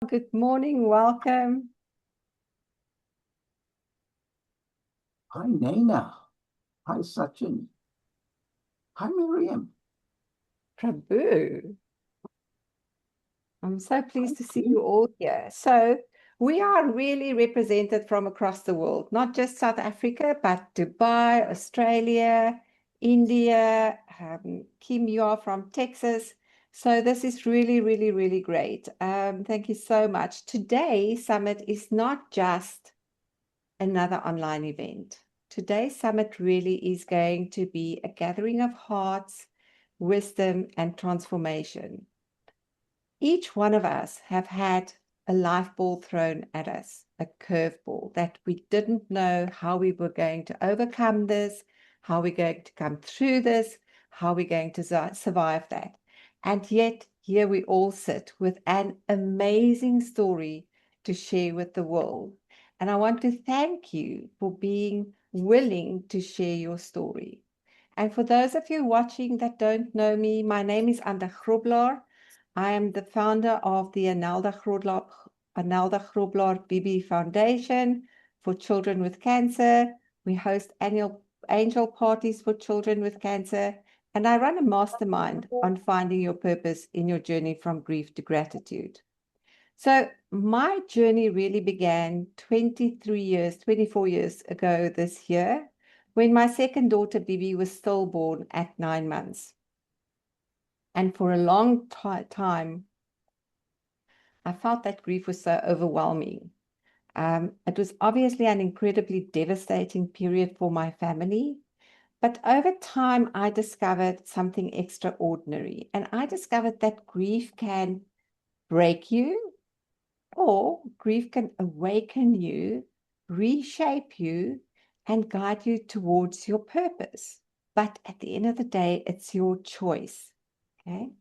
Good morning, welcome. Hi, Naina. Hi, Sachin. Hi, Miriam. Prabhu. I'm so pleased to see Kim. you all here. So we are really represented from across the world, not just South Africa, but Dubai, Australia, India. Kim, you are from Texas. So this is really, really, really great. Thank you so much. Today's summit is not just another online event. Today's summit really is going to be a gathering of hearts, wisdom, and transformation. Each one of us have had a life ball thrown at us, a curveball that we didn't know how we were going to overcome this, how we're going to come through this, how we're going to survive that. And yet, here we all sit with an amazing story to share with the world. And I want to thank you for being willing to share your story. And for those of you watching that don't know me, my name is Grobbelaar. I am the founder of the Anelda Grobbelaar Bibi Foundation for Children with Cancer. We host annual angel parties for children with cancer, and I run a mastermind on finding your purpose in your journey from grief to gratitude. So my journey really began 24 years ago this year, when my second daughter, Bibi, was stillborn at 9 months. And for a long time, I felt that grief was so overwhelming. It was obviously an incredibly devastating period for my family. But over time, I discovered something extraordinary. And I discovered that grief can break you, or grief can awaken you, reshape you, and guide you towards your purpose. But at the end of the day, it's your choice. Okay.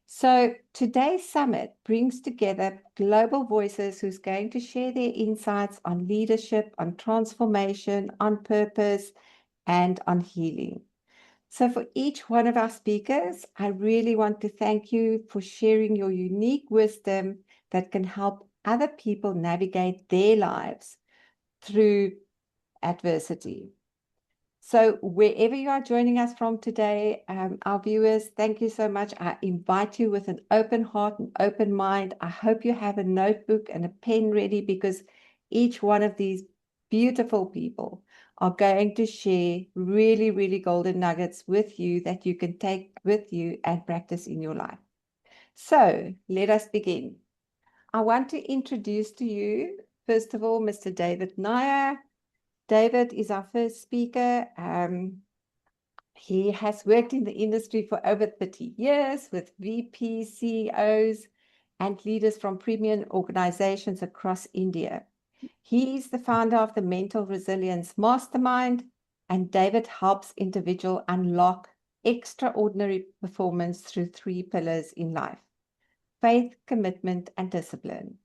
So today's summit brings together global voices who's going to share their insights on leadership, on transformation, on purpose, and on healing. So for each one of our speakers, I really want to thank you for sharing your unique wisdom that can help other people navigate their lives through adversity. So wherever you are joining us from today, our viewers, thank you so much. I invite you with an open heart and open mind. I hope you have a notebook and a pen ready, because each one of these beautiful people are going to share really, really golden nuggets with you that you can take with you and practice in your life. So let us begin. I want to introduce to you, first of all, Mr. David Nair. David is our first speaker. He has worked in the industry for over 30 years with VP, CEOs, and leaders from premium organizations across India. He is the founder of the Mental Resilience Mastermind, and David helps individuals unlock extraordinary performance through 3 pillars in life: faith, commitment, and discipline.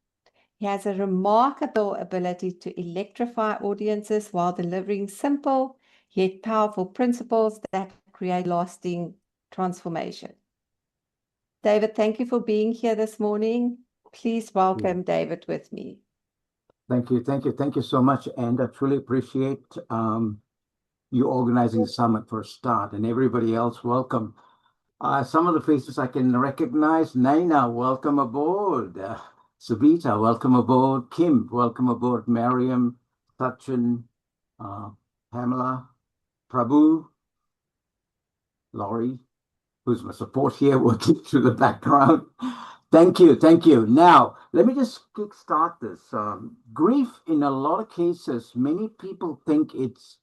He has a remarkable ability to electrify audiences while delivering simple yet powerful principles that create lasting transformation. David, thank you for being here this morning. Please welcome David with me. Thank you. Thank you so much. And I truly appreciate you organizing the summit for a start, and everybody else, welcome. Some of the faces I can recognize: Naina, welcome aboard. Savita, welcome aboard. Kim, welcome aboard. Miriam, Sachin, Pamela, Prabhu, Laurie, who's my support here, working through the background. Thank you, thank you. Now, let me just kickstart this. Grief, in a lot of cases, many people think it's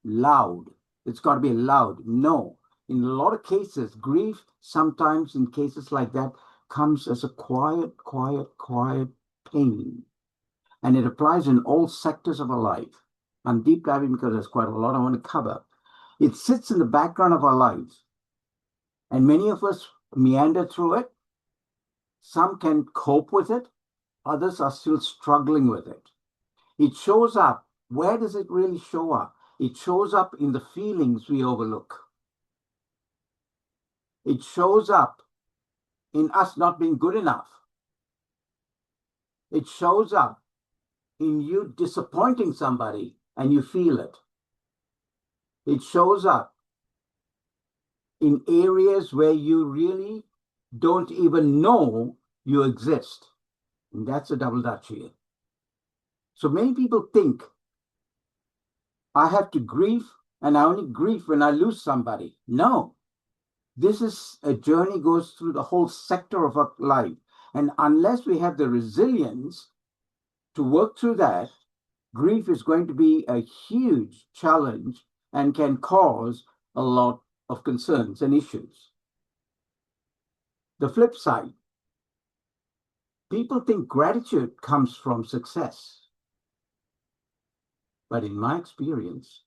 loud. It's got to be loud. No. In a lot of cases, grief, sometimes in cases like that, comes as a quiet, quiet pain. And it applies in all sectors of our life. I'm deep diving because there's quite a lot I want to cover. It sits in the background of our lives. And many of us meander through it. Some can cope with it. Others are still struggling with it. It shows up. Where does it really show up? It shows up in the feelings we overlook. It shows up in us not being good enough. It shows up in you disappointing somebody and you feel it. It shows up in areas where you really don't even know you exist. And that's a double Dutch here. So many people think I have to grieve and I only grieve when I lose somebody. No, this is a journey goes through the whole sector of our life. And unless we have the resilience to work through that, grief is going to be a huge challenge and can cause a lot of concerns and issues. The flip side, people think gratitude comes from success. But in my experience,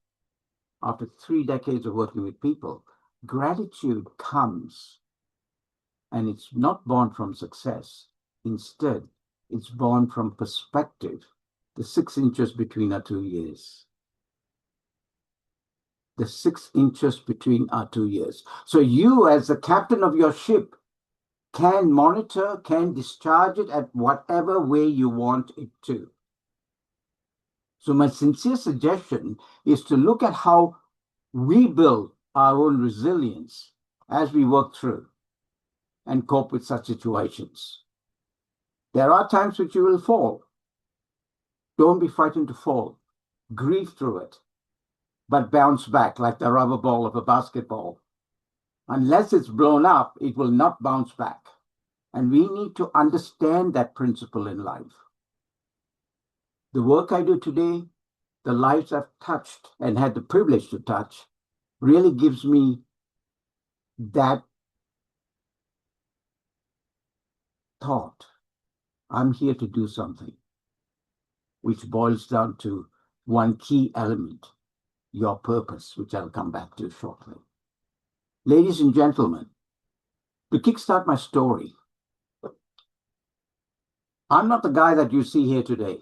after 3 decades of working with people, gratitude comes, and it's not born from success. Instead, it's born from perspective, the 6 inches between our 2 ears. The 6 inches between our 2 ears. So you, as the captain of your ship, can monitor, can discharge it at whatever way you want it to. So my sincere suggestion is to look at how we build our own resilience as we work through and cope with such situations. There are times which you will fall. Don't be frightened to fall. Grieve through it, but bounce back like the rubber ball of a basketball. Unless it's blown up, it will not bounce back. And we need to understand that principle in life. The work I do today, the lives I've touched and had the privilege to touch, really gives me that thought. I'm here to do something, which boils down to one key element, your purpose, which I'll come back to shortly. Ladies and gentlemen, to kickstart my story, I'm not the guy that you see here today.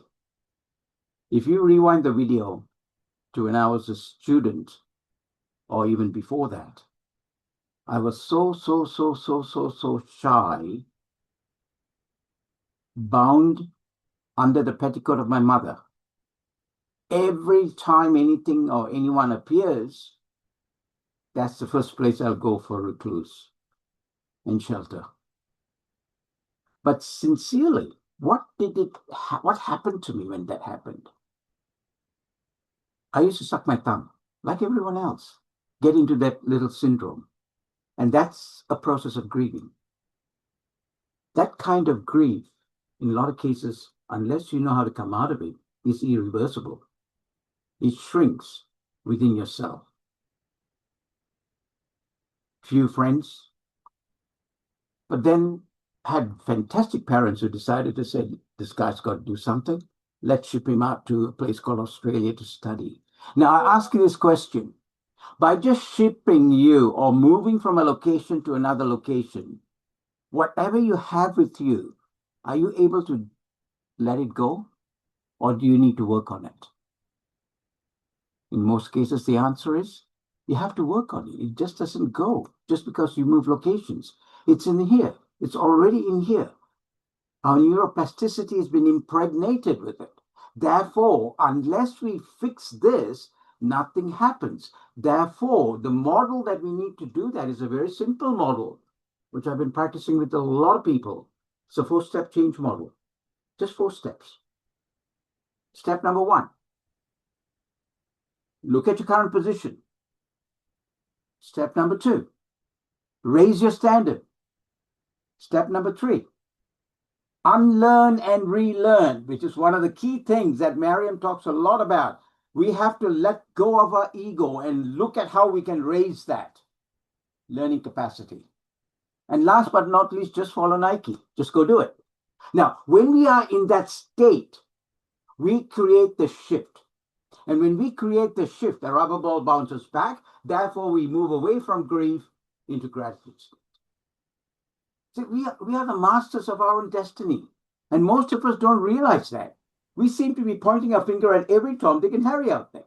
If you rewind the video to when I was a student, or even before that, I was so shy, bound under the petticoat of my mother. Every time anything or anyone appears, that's the first place I'll go for recluse and shelter. But sincerely, what happened to me when that happened? I used to suck my thumb, like everyone else, get into that little syndrome. And that's a process of grieving. That kind of grief, in a lot of cases, unless you know how to come out of it, is irreversible. It shrinks within yourself. Few friends, but then had fantastic parents who decided to say, this guy's got to do something. Let's ship him out to a place called Australia to study. Now, I ask you this question. By just shipping you or moving from a location to another location, whatever you have with you, are you able to let it go? Or do you need to work on it? In most cases, the answer is you have to work on it. It just doesn't go just because you move locations. It's in here. It's already in here. Our neuroplasticity has been impregnated with it. Therefore, unless we fix this, nothing happens. Therefore, the model that we need to do that is a very simple model, which I've been practicing with a lot of people. It's a 4-step change model. Just 4 steps. Step number 1. Look at your current position. Step number 2. Raise your standard. Step number 3. Unlearn and relearn, which is one of the key things that Mariam talks a lot about. We have to let go of our ego and look at how we can raise that learning capacity. And last but not least, just follow Nike. Just go do it. Now, when we are in that state, we create the shift. And when we create the shift, the rubber ball bounces back. Therefore, we move away from grief into gratitude. See, we are the masters of our own destiny. And most of us don't realize that. We seem to be pointing our finger at every Tom, Dick, and Harry out there.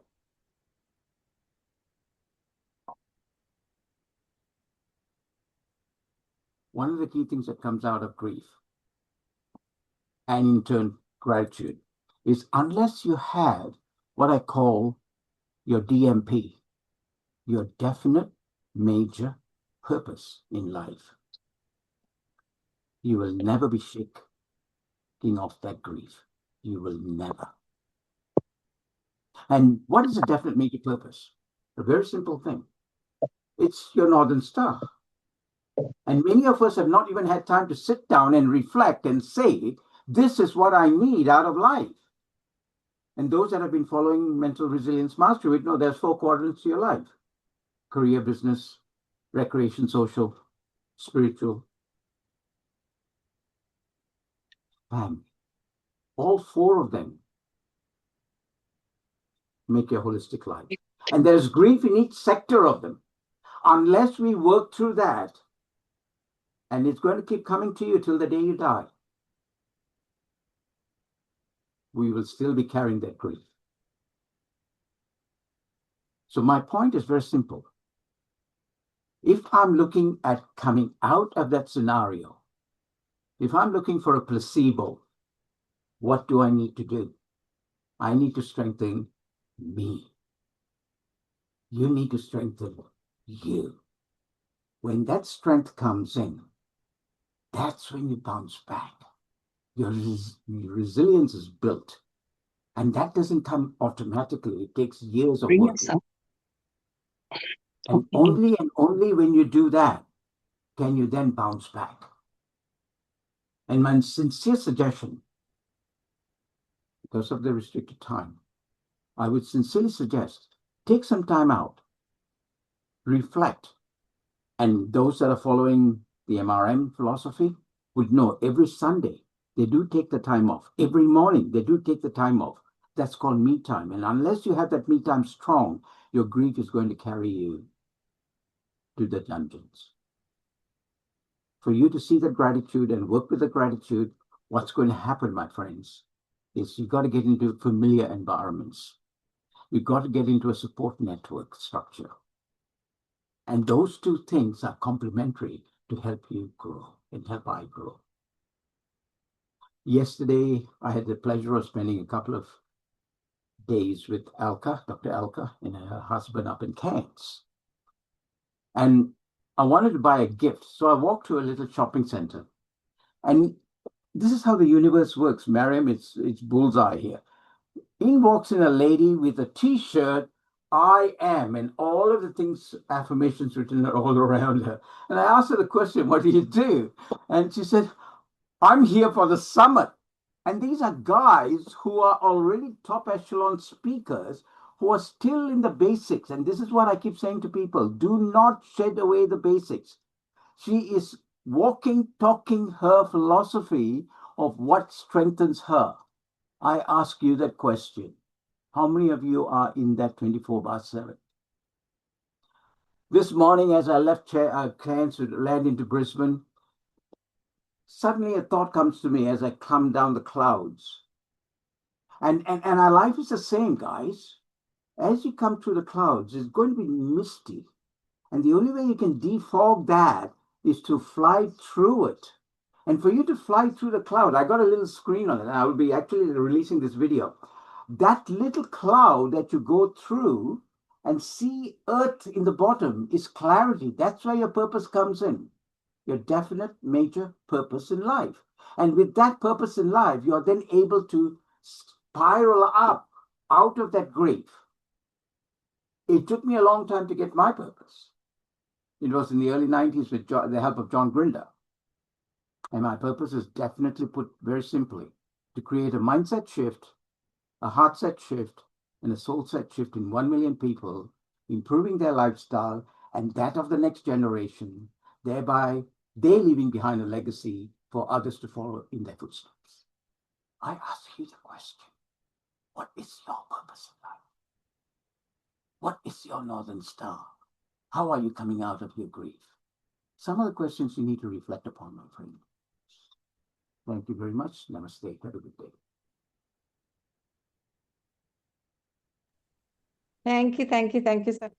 One of the key things that comes out of grief, and in turn gratitude is unless you have what I call your DMP, your definite major purpose in life, you will never be shaking off that grief. You will never. And what is a definite major purpose? A very simple thing. It's your Northern Star. And many of us have not even had time to sit down and reflect and say, this is what I need out of life. And those that have been following Mental Resilience Mastery would know there's 4 quadrants to your life: career, business, recreation, social, spiritual, family. All 4 of them make your holistic life. And there's grief in each sector of them. Unless we work through that, and it's going to keep coming to you till the day you die, we will still be carrying that grief. So my point is very simple. If I'm looking at coming out of that scenario, if I'm looking for a placebo, what do I need to do? I need to strengthen me. You need to strengthen you. When that strength comes in, that's when you bounce back. Your resilience is built. And that doesn't come automatically. It takes years of work. And only when you do that can you then bounce back. And my sincere suggestion, because of the restricted time, I would sincerely suggest take some time out, reflect. And those that are following the MRM philosophy would know every Sunday they do take the time off. Every morning they do take the time off. That's called me time. And unless you have that me time strong, your grief is going to carry you to the dungeons. For you to see the gratitude and work with the gratitude, what's going to happen, my friends, is you've got to get into familiar environments. You've got to get into a support network structure. And those 2 things are complementary to help you grow and help I grow. Yesterday, I had the pleasure of spending a couple of days with Alka, Dr. Alka, and her husband up in Cairns. And I wanted to buy a gift. So I walked to a little shopping center. And this is how the universe works. Mariam, it's bullseye here. In walks in a lady with a T-shirt, I am, and all of the things, affirmations written all around her. And I asked her the question, what do you do? And she said, I'm here for the summit. And these are guys who are already top echelon speakers who are still in the basics. And this is what I keep saying to people. Do not shed away the basics. She is walking, talking her philosophy of what strengthens her. I ask you that question. How many of you are in that 24/7? This morning, as I left Cairns to land into Brisbane, suddenly a thought comes to me as I come down the clouds. And our life is the same, guys. As you come through the clouds, it's going to be misty. And the only way you can defog that is to fly through it. And for you to fly through the cloud, I got a little screen on it, and I will be actually releasing this video. That little cloud that you go through and see earth in the bottom is clarity. That's where your purpose comes in. Your definite major purpose in life. And with that purpose in life, you're then able to spiral up out of that grief. It took me a long time to get my purpose. It was in the early 90s with the help of John Grinder. And my purpose is definitely put very simply, to create a mindset shift, a heart set shift, and a soul set shift in 1 million people, improving their lifestyle and that of the next generation, thereby they leaving behind a legacy for others to follow in their footsteps. I ask you the question, what is your purpose in life? What is your Northern Star? How are you coming out of your grief? Some of the questions you need to reflect upon, my friend. Thank you very much. Namaste. Have a good day. Thank you, thank you, thank you so much.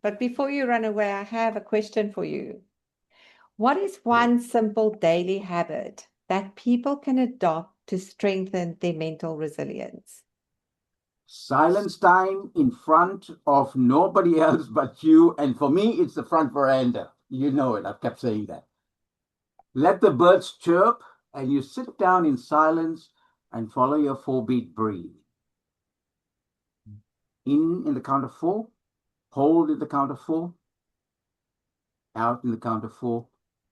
But before you run away, I have a question for you. What is one simple daily habit that people can adopt to strengthen their mental resilience? Silence time in front of nobody else but you. And for me, it's the front veranda. You know it. I've kept saying that. Let the birds chirp and you sit down in silence and follow your 4-beat breathe. In the count of 4, hold in the count of 4, out in the count of 4,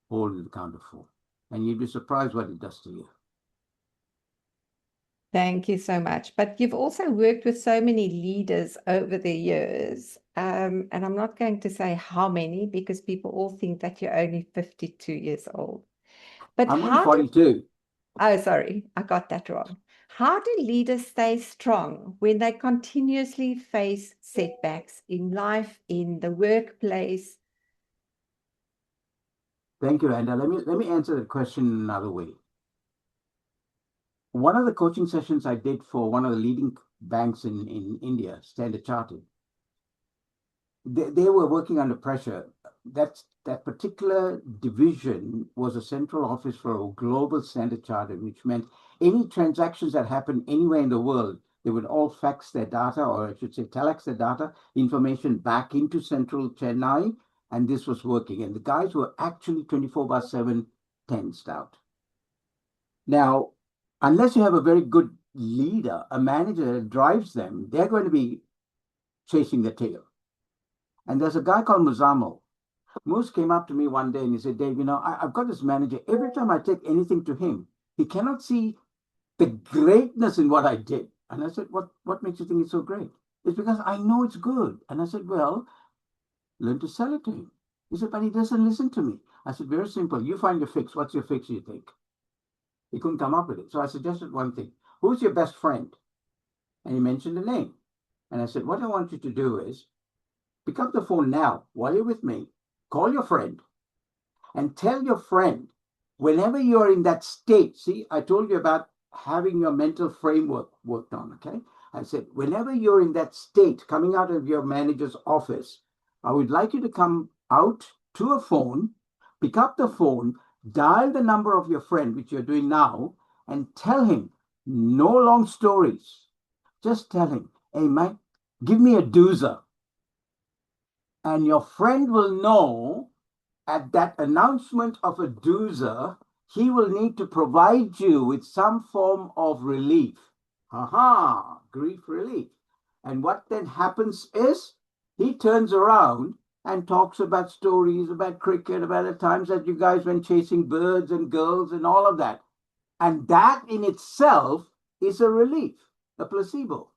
hold in the count of 4. And you'd be surprised what it does to you. Thank you so much. But you've also worked with so many leaders over the years. And I'm not going to say how many because people all think that you're only 52 years old. But I'm only how do 42. Oh, sorry, I got that wrong. How do leaders stay strong when they continuously face setbacks in life, in the workplace? Thank you, Randa. Let me answer the question another way. One of the coaching sessions I did for one of the leading banks in India, Standard Chartered, they were working under pressure. That particular division was a central office for a global Standard Chartered, which meant any transactions that happened anywhere in the world, they would all fax their data, or I should say telex their data information back into central Chennai, and this was working. And the guys were actually 24/7 tensed out. Now, unless you have a very good leader, a manager that drives them, they're going to be chasing the tail. And there's a guy called Muzamo. Moose came up to me one day and he said, Dave, I've got this manager. Every time I take anything to him, he cannot see the greatness in what I did. And I said, what makes you think it's so great? It's because I know it's good. And I said, well, learn to sell it to him. He said, but he doesn't listen to me. I said, very simple. You find your fix. What's your fix, you think? He couldn't come up with it. So I suggested one thing. Who's your best friend? And he mentioned a name. And I said, what I want you to do is pick up the phone now while you're with me, call your friend and tell your friend whenever you're in that state. See, I told you about having your mental framework worked on, okay? I said, whenever you're in that state, coming out of your manager's office, I would like you to come out to a phone, pick up the phone, dial the number of your friend, which you're doing now, and tell him, no long stories. Just tell him, hey, Mike, give me a doozer. And your friend will know at that announcement of a doozer, he will need to provide you with some form of relief. Aha, grief relief. And what then happens is he turns around and talks about stories, about cricket, about the times that you guys went chasing birds and girls and all of that. And that in itself is a relief, a placebo.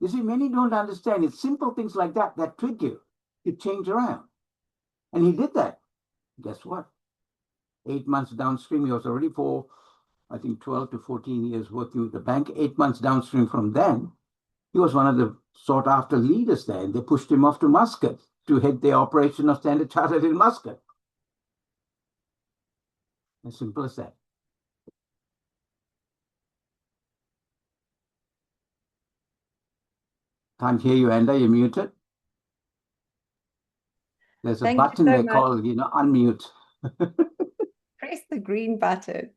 You see, many don't understand. It's simple things like that that trick you to change around. And he did that. Guess what? 8 months downstream, he was already for, I think, 12 to 14 years working with the bank. 8 months downstream from then, he was one of the sought-after leaders there, and they pushed him off to Muscat to head the operation of Standard Chartered in Muscat. As simple as that. Can't hear you, Enda. You're muted. There's a Thank you button so there much. called, unmute. Press the green button.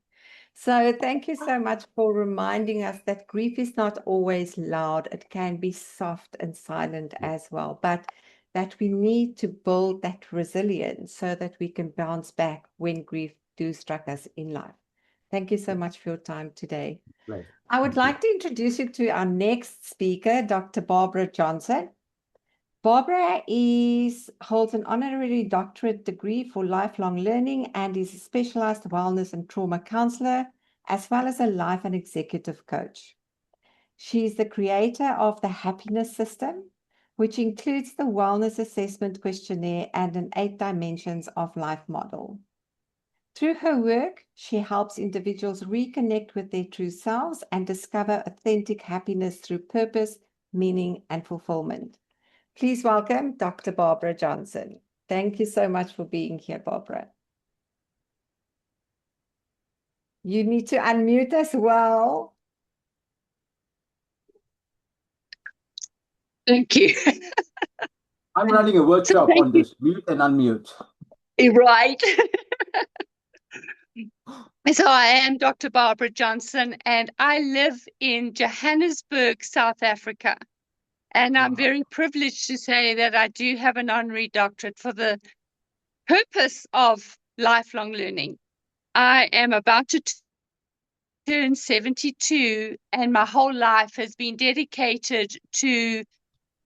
So thank you so much for reminding us that grief is not always loud. It can be soft and silent as well, but that we need to build that resilience so that we can bounce back when grief do struck us in life. Thank you so much for your time today. Right. I would like to introduce you to our next speaker, Dr. Barbara Johnson. Barbara holds an honorary doctorate degree for lifelong learning and is a specialized wellness and trauma counselor, as well as a life and executive coach. She's the creator of the Happiness System, which includes the Wellness Assessment Questionnaire and an 8 Dimensions of Life model. Through her work, she helps individuals reconnect with their true selves and discover authentic happiness through purpose, meaning, and fulfillment. Please welcome Dr. Barbara Johnson. Thank you so much for being here, Barbara. You need to unmute as well. Thank you. I'm running a workshop on this, mute and unmute. Right. So I am Dr. Barbara Johnson, and I live in Johannesburg, South Africa. And I'm Wow. very privileged to say that I do have an honorary doctorate for the purpose of lifelong learning. I am about to turn 72, and my whole life has been dedicated to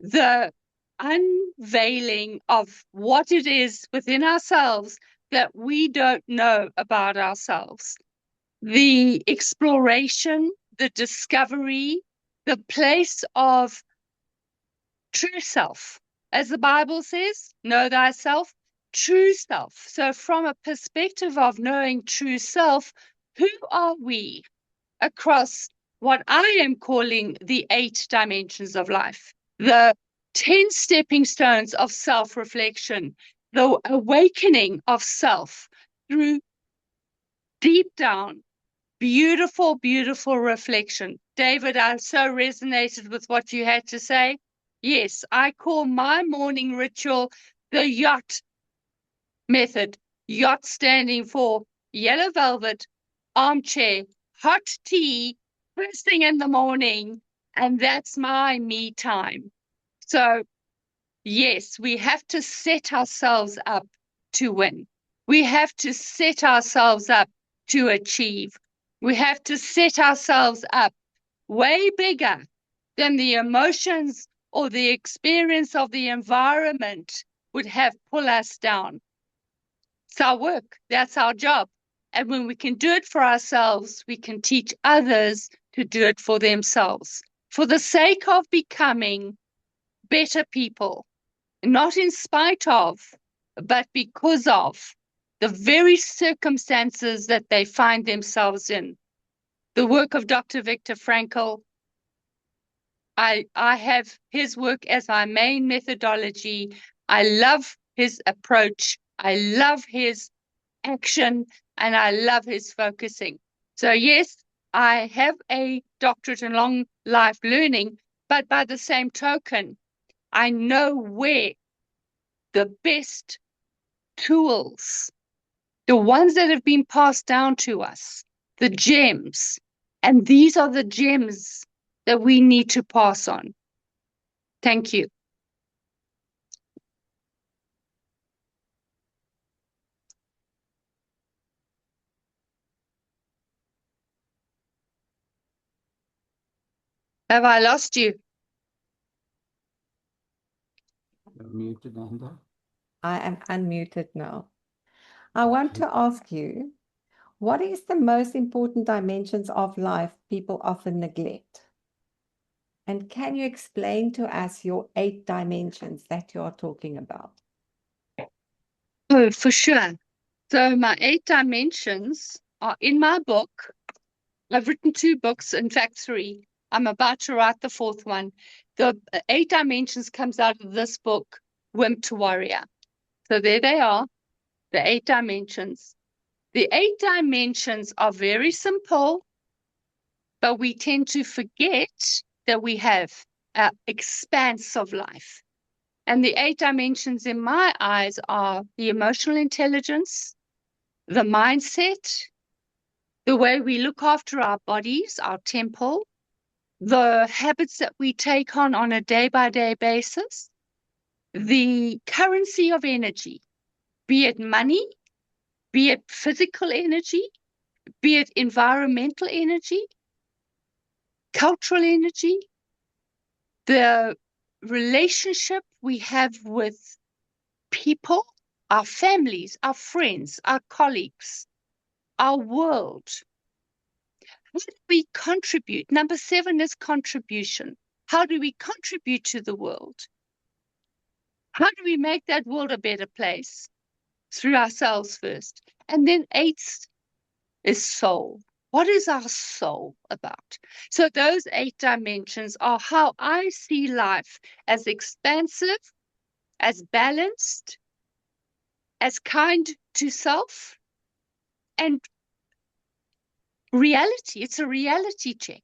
the unveiling of what it is within ourselves that we don't know about ourselves. The exploration, the discovery, the place of true self. As the Bible says, know thyself, true self. So, from a perspective of knowing true self, who are we across what I am calling the 8 dimensions of life, the 10 stepping stones of self reflection, the awakening of self through deep down beautiful, beautiful reflection. David, I so resonated with what you had to say. Yes, I call my morning ritual the yacht method. Yacht standing for yellow velvet, armchair, hot tea, first thing in the morning. And that's my me time. So, yes, we have to set ourselves up to win. We have to set ourselves up to achieve. We have to set ourselves up way bigger than the emotions or the experience of the environment would have pull us down. It's our work. That's our job. And when we can do it for ourselves, we can teach others to do it for themselves. For the sake of becoming better people, not in spite of, but because of the very circumstances that they find themselves in. The work of Dr. Viktor Frankl, I have his work as my main methodology. I love his approach. I love his action, and I love his focusing. So yes, I have a doctorate in long life learning, but by the same token, I know where the best tools, the ones that have been passed down to us, the gems. And these are the gems that we need to pass on. Thank you. Have I lost you? You're muted, Naina. I am unmuted now. I want to ask you, what is the most important dimensions of life people often neglect? And can you explain to us your 8 dimensions that you are talking about? Oh, for sure. So my 8 dimensions are in my book. I've written 2 books, in fact 3. I'm about to write the 4th one. The 8 dimensions comes out of this book, Wimp to Warrior. So there they are, the 8 dimensions. The 8 dimensions are very simple, but we tend to forget that we have an expanse of life. And the 8 dimensions in my eyes are the emotional intelligence, the mindset, the way we look after our bodies, our temple, the habits that we take on a day-by-day basis, the currency of energy, be it money, be it physical energy, be it environmental energy, cultural energy, the relationship we have with people, our families, our friends, our colleagues, our world. How do we contribute? Number 7 is contribution. How do we contribute to the world? How do we make that world a better place? Through ourselves first. And then 8 is soul. What is our soul about? So those 8 dimensions are how I see life as expansive, as balanced, as kind to self, and reality. It's a reality check.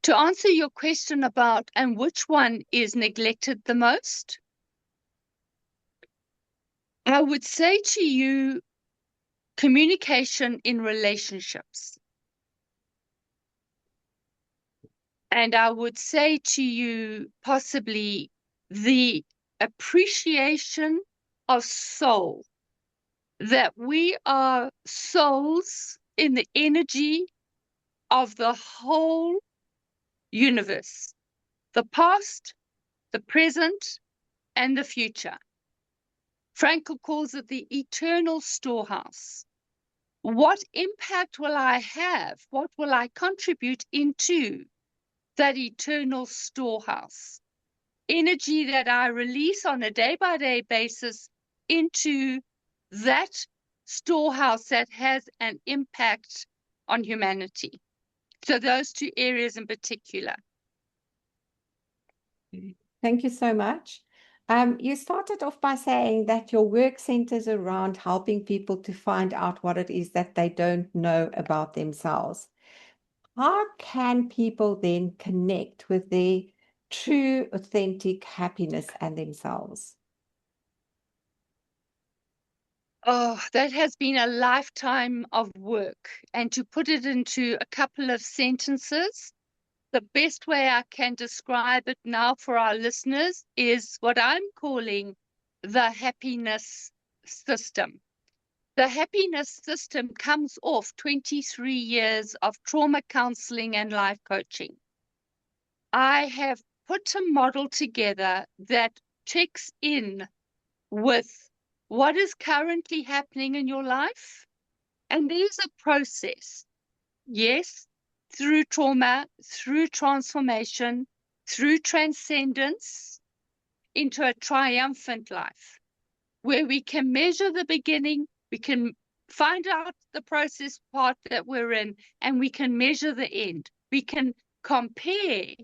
To answer your question about and which one is neglected the most, I would say to you communication in relationships. And I would say to you, possibly the appreciation of soul, that we are souls in the energy of the whole universe, the past, the present, and the future. Frankl calls it the eternal storehouse. What impact will I have? What will I contribute into that eternal storehouse? Energy that I release on a day-by-day basis into that storehouse that has an impact on humanity. So those two areas in particular. Thank you so much. You started off by saying that your work centers around helping people to find out what it is that they don't know about themselves. How can people then connect with their true, authentic happiness and themselves? Oh, that has been a lifetime of work. And to put it into a couple of sentences, the best way I can describe it now for our listeners is what I'm calling the happiness system. The happiness system comes off 23 years of trauma counseling and life coaching. I have put a model together that checks in with what is currently happening in your life. And there's a process. Yes, through trauma, through transformation, through transcendence into a triumphant life where we can measure the beginning, we can find out the process part that we're in, and we can measure the end. We can compare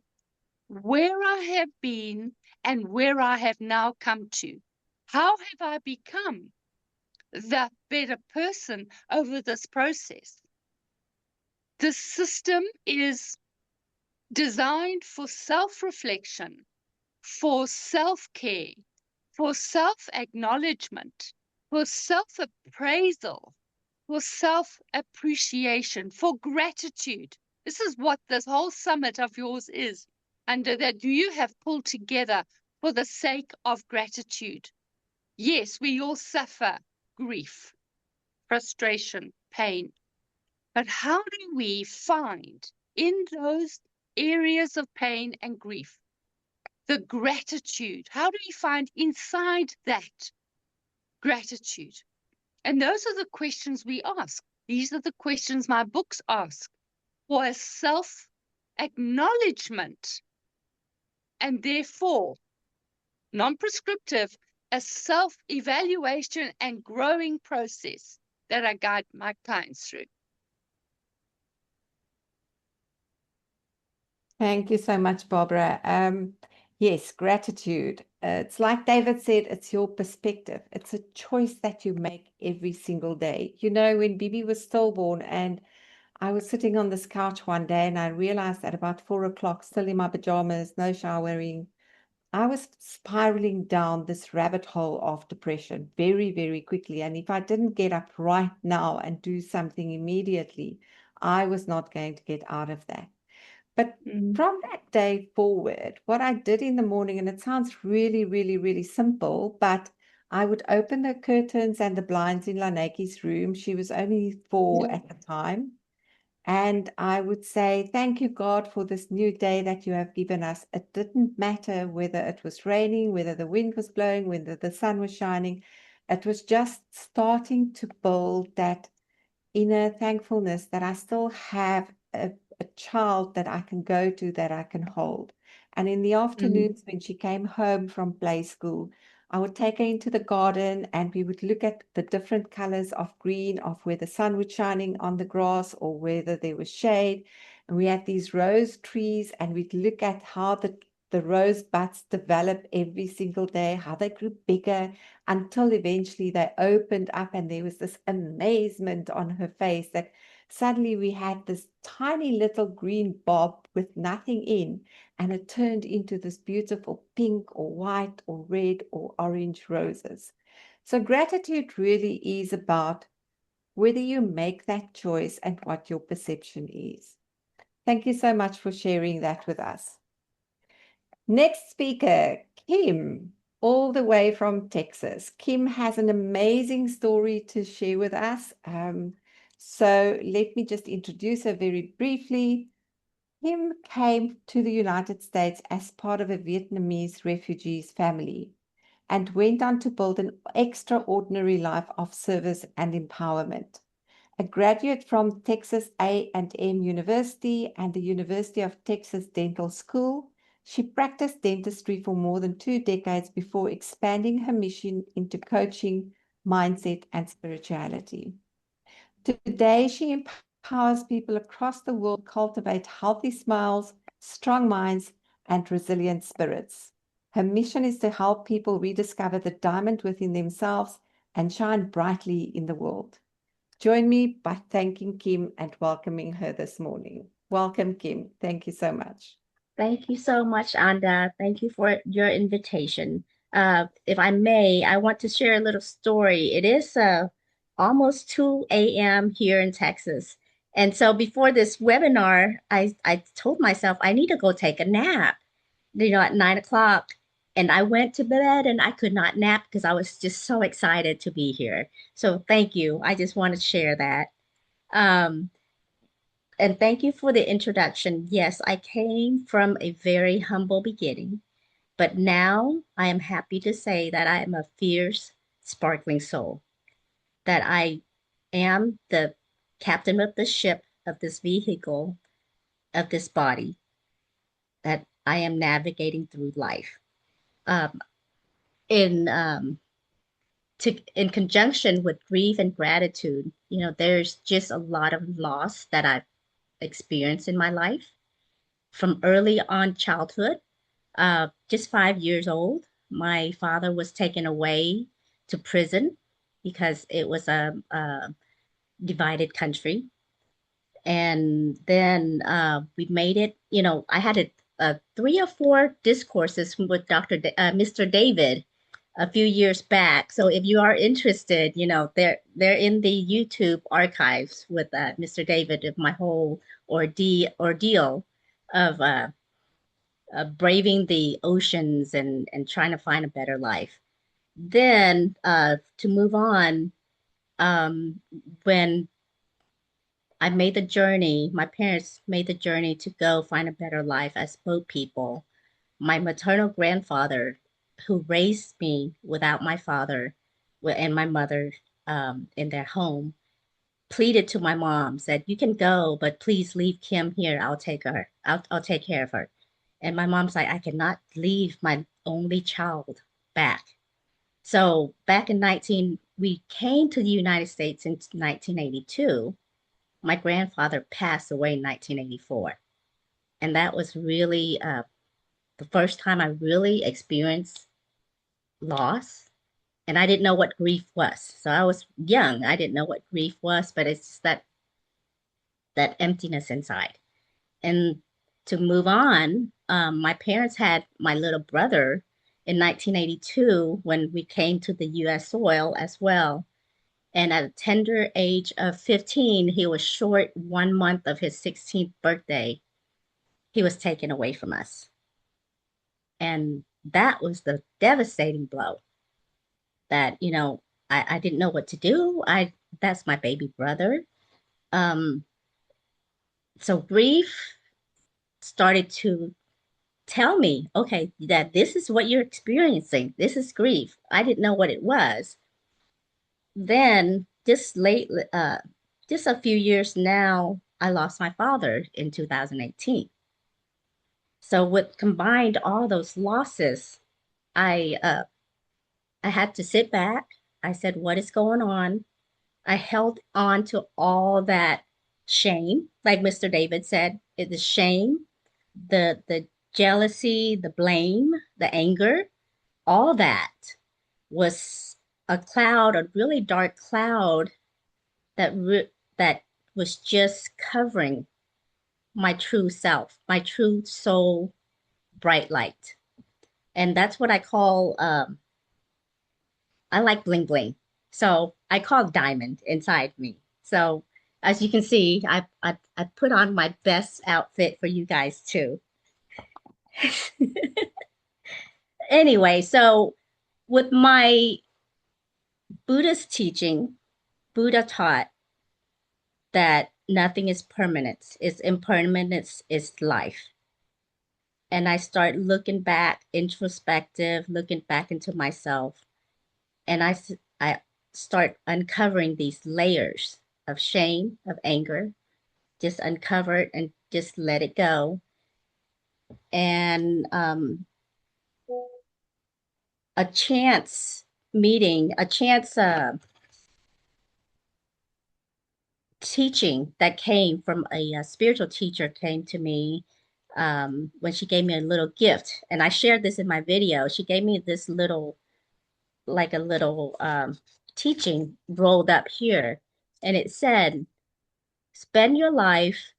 where I have been and where I have now come to. How have I become the better person over this process? The system is designed for self-reflection, for self-care, for self-acknowledgement, for self-appraisal, for self-appreciation, for gratitude. This is what this whole summit of yours is, and that you have pulled together for the sake of gratitude. Yes, we all suffer grief, frustration, pain. But how do we find in those areas of pain and grief the gratitude? How do we find inside that gratitude? And those are the questions we ask. These are the questions my books ask for a self-acknowledgement and therefore non-prescriptive, a self-evaluation and growing process that I guide my clients through. Thank you so much, Barbara. Yes, gratitude. It's like David said, it's your perspective. It's a choice that you make every single day. You know, when Bibi was stillborn and I was sitting on this couch one day and I realized at about 4 o'clock, still in my pajamas, no showering, I was spiraling down this rabbit hole of depression very, very quickly. And if I didn't get up right now and do something immediately, I was not going to get out of that. But from that day forward, what I did in the morning, and it sounds really, really, really simple, but I would open the curtains and the blinds in Laneki's room. She was only 4 at the time. And I would say, thank you, God, for this new day that you have given us. It didn't matter whether it was raining, whether the wind was blowing, whether the sun was shining. It was just starting to build that inner thankfulness that I still have a child that I can go to, that I can hold. And in the afternoons, when she came home from play school, I would take her into the garden and we would look at the different colors of green, of where the sun was shining on the grass or whether there was shade. And we had these rose trees and we'd look at how the rose buds develop every single day, how they grew bigger until eventually they opened up and there was this amazement on her face that suddenly we had this tiny little green bulb with nothing in, and it turned into this beautiful pink or white or red or orange roses. So gratitude really is about whether you make that choice and what your perception is. Thank you so much for sharing that with us. Next speaker, Kim, all the way from Texas. Kim has an amazing story to share with us. So let me just introduce her very briefly. Kim came to the United States as part of a Vietnamese refugees family and went on to build an extraordinary life of service and empowerment. A graduate from Texas A&M University and the University of Texas Dental School, she practiced dentistry for more than 2 decades before expanding her mission into coaching, mindset, and spirituality. Today, she empowers people across the world to cultivate healthy smiles, strong minds, and resilient spirits. Her mission is to help people rediscover the diamond within themselves and shine brightly in the world. Join me by thanking Kim and welcoming her this morning. Welcome, Kim. Thank you so much. Thank you so much, Anda. Thank you for your invitation. If I may, I want to share a little story. It is almost 2 a.m. here in Texas. And so before this webinar, I told myself I need to go take a nap, at 9 o'clock. And I went to bed and I could not nap because I was just so excited to be here. So thank you. I just want to share that. Um, and thank you for the introduction. Yes, I came from a very humble beginning, but now I am happy to say that I am a fierce, sparkling soul, that I am the captain of the ship of this vehicle, of this body, that I am navigating through life. Um, in in conjunction with grief and gratitude, there's just a lot of loss that I've experienced in my life from early on childhood. Just 5 years old, my father was taken away to prison because it was a divided country. And then we made it, I had 3 or 4 discourses with Mr. David a few years back. So if you are interested, they're in the YouTube archives with Mr. David of my whole ordeal of braving the oceans and trying to find a better life. Then to move on, when I made the journey, my parents made the journey to go find a better life as boat people. My maternal grandfather, who raised me without my father and my mother in their home, pleaded to my mom, said, "You can go, but please leave Kim here. I'll take her. I'll take care of her." And my mom's like, "I cannot leave my only child back." So back in we came to the United States in 1982. My grandfather passed away in 1984. And that was really the first time I really experienced loss. And I didn't know what grief was. So I was young. I didn't know what grief was, but it's just that emptiness inside. And to move on, my parents had my little brother in 1982 when we came to the US soil as well. And at a tender age of 15, he was short 1 month of his 16th birthday. He was taken away from us. And that was the devastating blow that, I didn't know what to do. That's my baby brother. So grief started to tell me, okay, that this is what you're experiencing. This is grief. I didn't know what it was. Then just a few years now, I lost my father in 2018. So with combined all those losses, I had to sit back. I said, what is going on? I held on to all that shame, like Mr. David said, the shame, the jealousy, the blame, the anger, all that was a cloud, a really dark cloud that was just covering my true self, my true soul, bright light. And that's what I call, I like bling bling. So I call diamond inside me. So as you can see, I put on my best outfit for you guys too. Anyway, so with my Buddhist teaching, Buddha taught that nothing is permanent. It's impermanence is life. And I start looking back, introspective, looking back into myself, and I start uncovering these layers of shame, of anger, just uncover it and just let it go. And a chance meeting, a chance teaching that came from a spiritual teacher came to me when she gave me a little gift. And I shared this in my video. She gave me this little, like a little teaching rolled up here. And it said, spend your life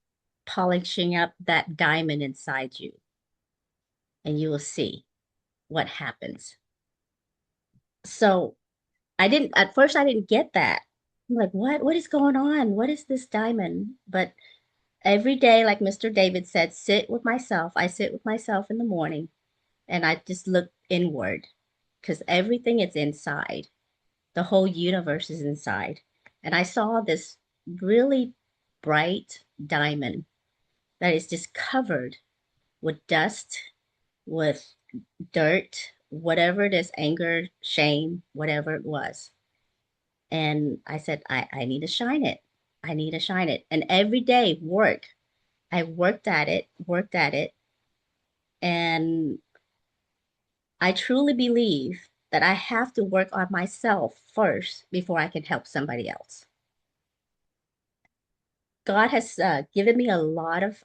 polishing up that diamond inside you, and you will see what happens. So at first I didn't get that. I'm like, what is going on? What is this diamond? But every day, like Mr. David said, sit with myself. I sit with myself in the morning and I just look inward because everything is inside. The whole universe is inside. And I saw this really bright diamond that is just covered with dust, with dirt, whatever it is, anger, shame, whatever it was. And I said, I need to shine it. I need to shine it. And every day, I worked at it. And I truly believe that I have to work on myself first before I can help somebody else. God has given me a lot of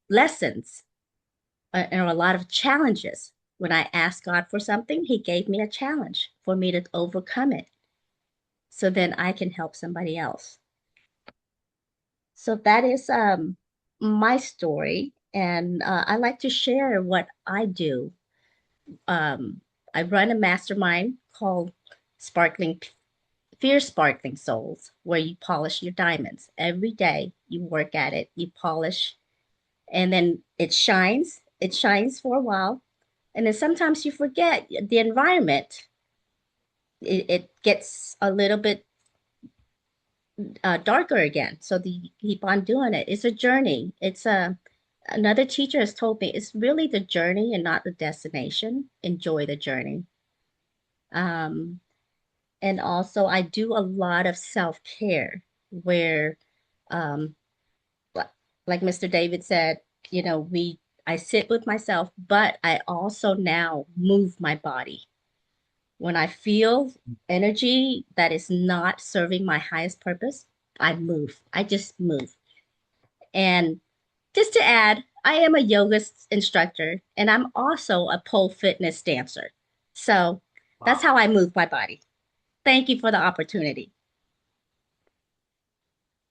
lessons and a lot of challenges. When I asked God for something, He gave me a challenge for me to overcome it, so then I can help somebody else. So that is my story, and I like to share what I do. I run a mastermind called Sparkling Fierce Sparkling Souls, where you polish your diamonds every day. You work at it, you polish, and then it shines. It shines for a while, and then sometimes you forget the environment. It gets a little bit darker again. So you keep on doing it. It's a journey. Another teacher has told me it's really the journey and not the destination. Enjoy the journey. Um, and also I do a lot of self-care where, um, like Mr. David said, I sit with myself, but I also now move my body. When I feel energy that is not serving my highest purpose, I move. I just move. And just to add, I am a yoga instructor and I'm also a pole fitness dancer. So that's how I move my body. Thank you for the opportunity.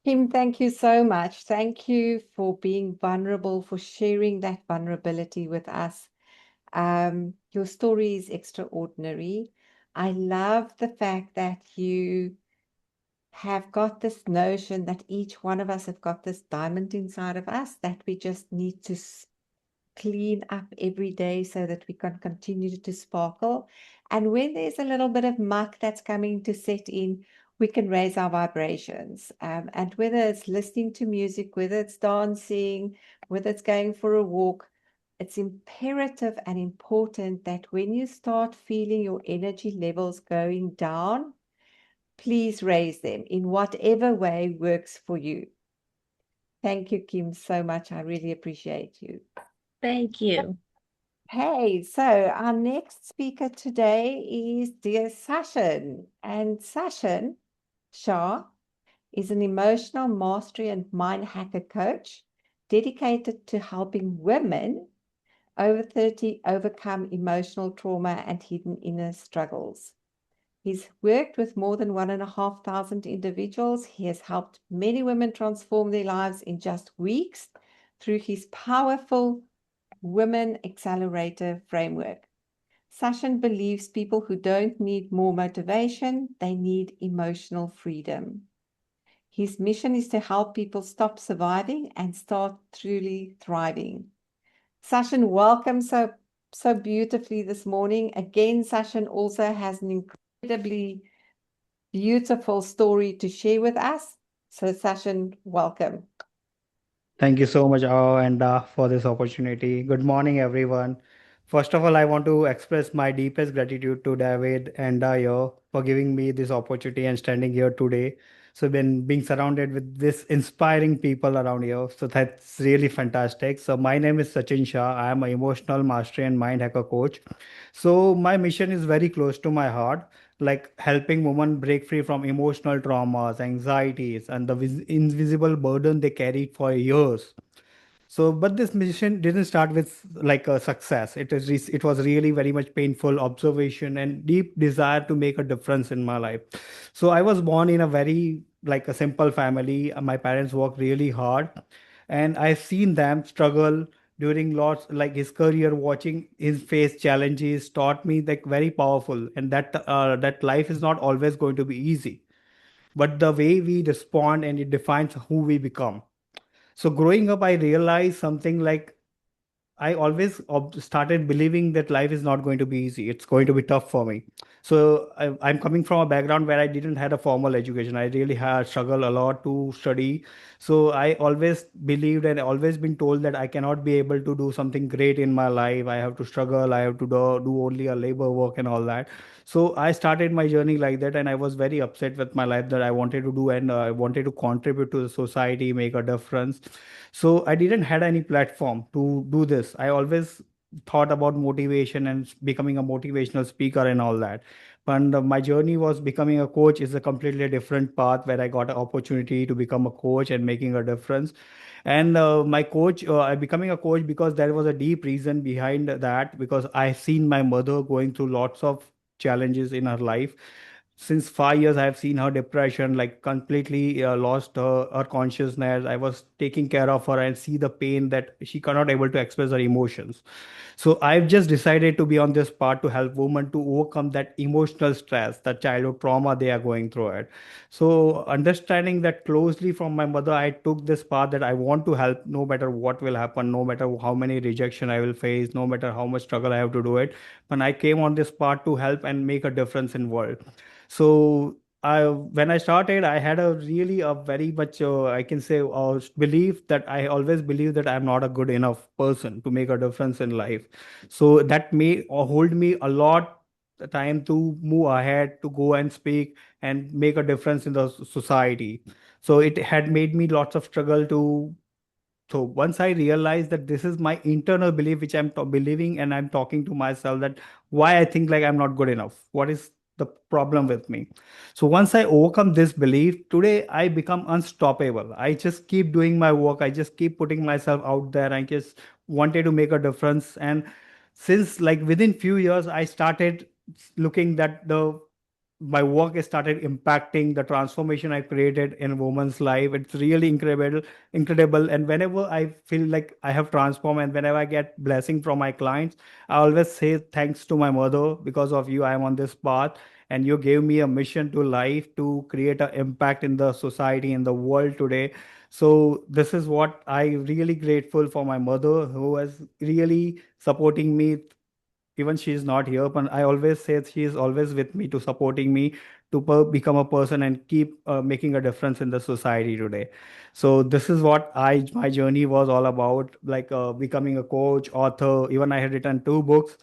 Kim, thank you so much. Thank you for being vulnerable, for sharing that vulnerability with us. Your story is extraordinary. I love the fact that you have got this notion that each one of us have got this diamond inside of us that we just need to clean up every day so that we can continue to sparkle. And when there's a little bit of muck that's coming to set in, we can raise our vibrations. And whether it's listening to music, whether it's dancing, whether it's going for a walk, it's imperative and important that when you start feeling your energy levels going down, please raise them in whatever way works for you. Thank you, Kim, so much. I really appreciate you. Thank you. Hey, so our next speaker today is dear Sachin. And Sachin Shah is an emotional mastery and mind hacker coach dedicated to helping women over 30 overcome emotional trauma and hidden inner struggles. He's worked with more than 1,500 individuals. He has helped many women transform their lives in just weeks through his powerful Women Accelerator framework. Sachin believes people who don't need more motivation, they need emotional freedom. His mission is to help people stop surviving and start truly thriving. Sachin, welcome so beautifully this morning. Again, Sachin also has an incredibly beautiful story to share with us. So, Sachin, welcome. Thank you so much, and for this opportunity. Good morning, everyone. First of all, I want to express my deepest gratitude to David and Dayo for giving me this opportunity and standing here today. So, been being surrounded with this inspiring people around here. So that's really fantastic. So my name is Sachin Shah. I am an emotional mastery and mind hacker coach. So my mission is very close to my heart, like helping women break free from emotional traumas, anxieties, and the invisible burden they carried for years. So, but this mission didn't start with like a success. It was really very much painful observation and deep desire to make a difference in my life. So I was born in a very like a simple family. My parents worked really hard, and I've seen them struggle during lots like his career. Watching his face challenges taught me like very powerful, and that life is not always going to be easy, but the way we respond and it defines who we become. So growing up, I realized something like I always started believing that life is not going to be easy. It's going to be tough for me. So I'm coming from a background where I didn't had a formal education. I really had struggled a lot to study. So I always believed and always been told that I cannot be able to do something great in my life. I have to struggle. I have to do only a labor work and all that. So I started my journey like that, and I was very upset with my life that I wanted to do, and I wanted to contribute to the society, make a difference. So I didn't had any platform to do this. I always thought about motivation and becoming a motivational speaker and all that. And my journey was becoming a coach is a completely different path where I got an opportunity to become a coach and making a difference. And my coach, I becoming a coach because there was a deep reason behind that, because I seen my mother going through lots of challenges in her life. Since 5 years I have seen her depression, like completely lost her consciousness. I was taking care of her and see the pain that she cannot able to express her emotions. So I've just decided to be on this part to help women to overcome that emotional stress, that childhood trauma they are going through it. So understanding that closely from my mother, I took this path that I want to help no matter what will happen, no matter how many rejection I will face, no matter how much struggle I have to do it. When I came on this path to help and make a difference in world. So when I started, I had a really a very much I can say belief that I always believe that I'm not a good enough person to make a difference in life. So that may hold me a lot the time to move ahead, to go and speak and make a difference in the society. So it had made me lots of struggle to. So once I realized that this is my internal belief, which I'm believing, and I'm talking to myself that why I think like I'm not good enough. What is the problem with me? So once I overcome this belief, today I become unstoppable. I just keep doing my work. I just keep putting myself out there. I just wanted to make a difference. And since like within few years, I started looking that the my work has started impacting the transformation I created in a woman's life. It's really incredible. And whenever I feel like I have transformed and whenever I get blessing from my clients, I always say thanks to my mother. Because of you, I am on this path, and you gave me a mission to life to create an impact in the society, in the world today. So this is what I really grateful for my mother, who has really supporting me. Even she is not here, but I always say she is always with me to supporting me to become a person and keep making a difference in the society today. So this is what my journey was all about, like becoming a coach, author. Even I had written two books,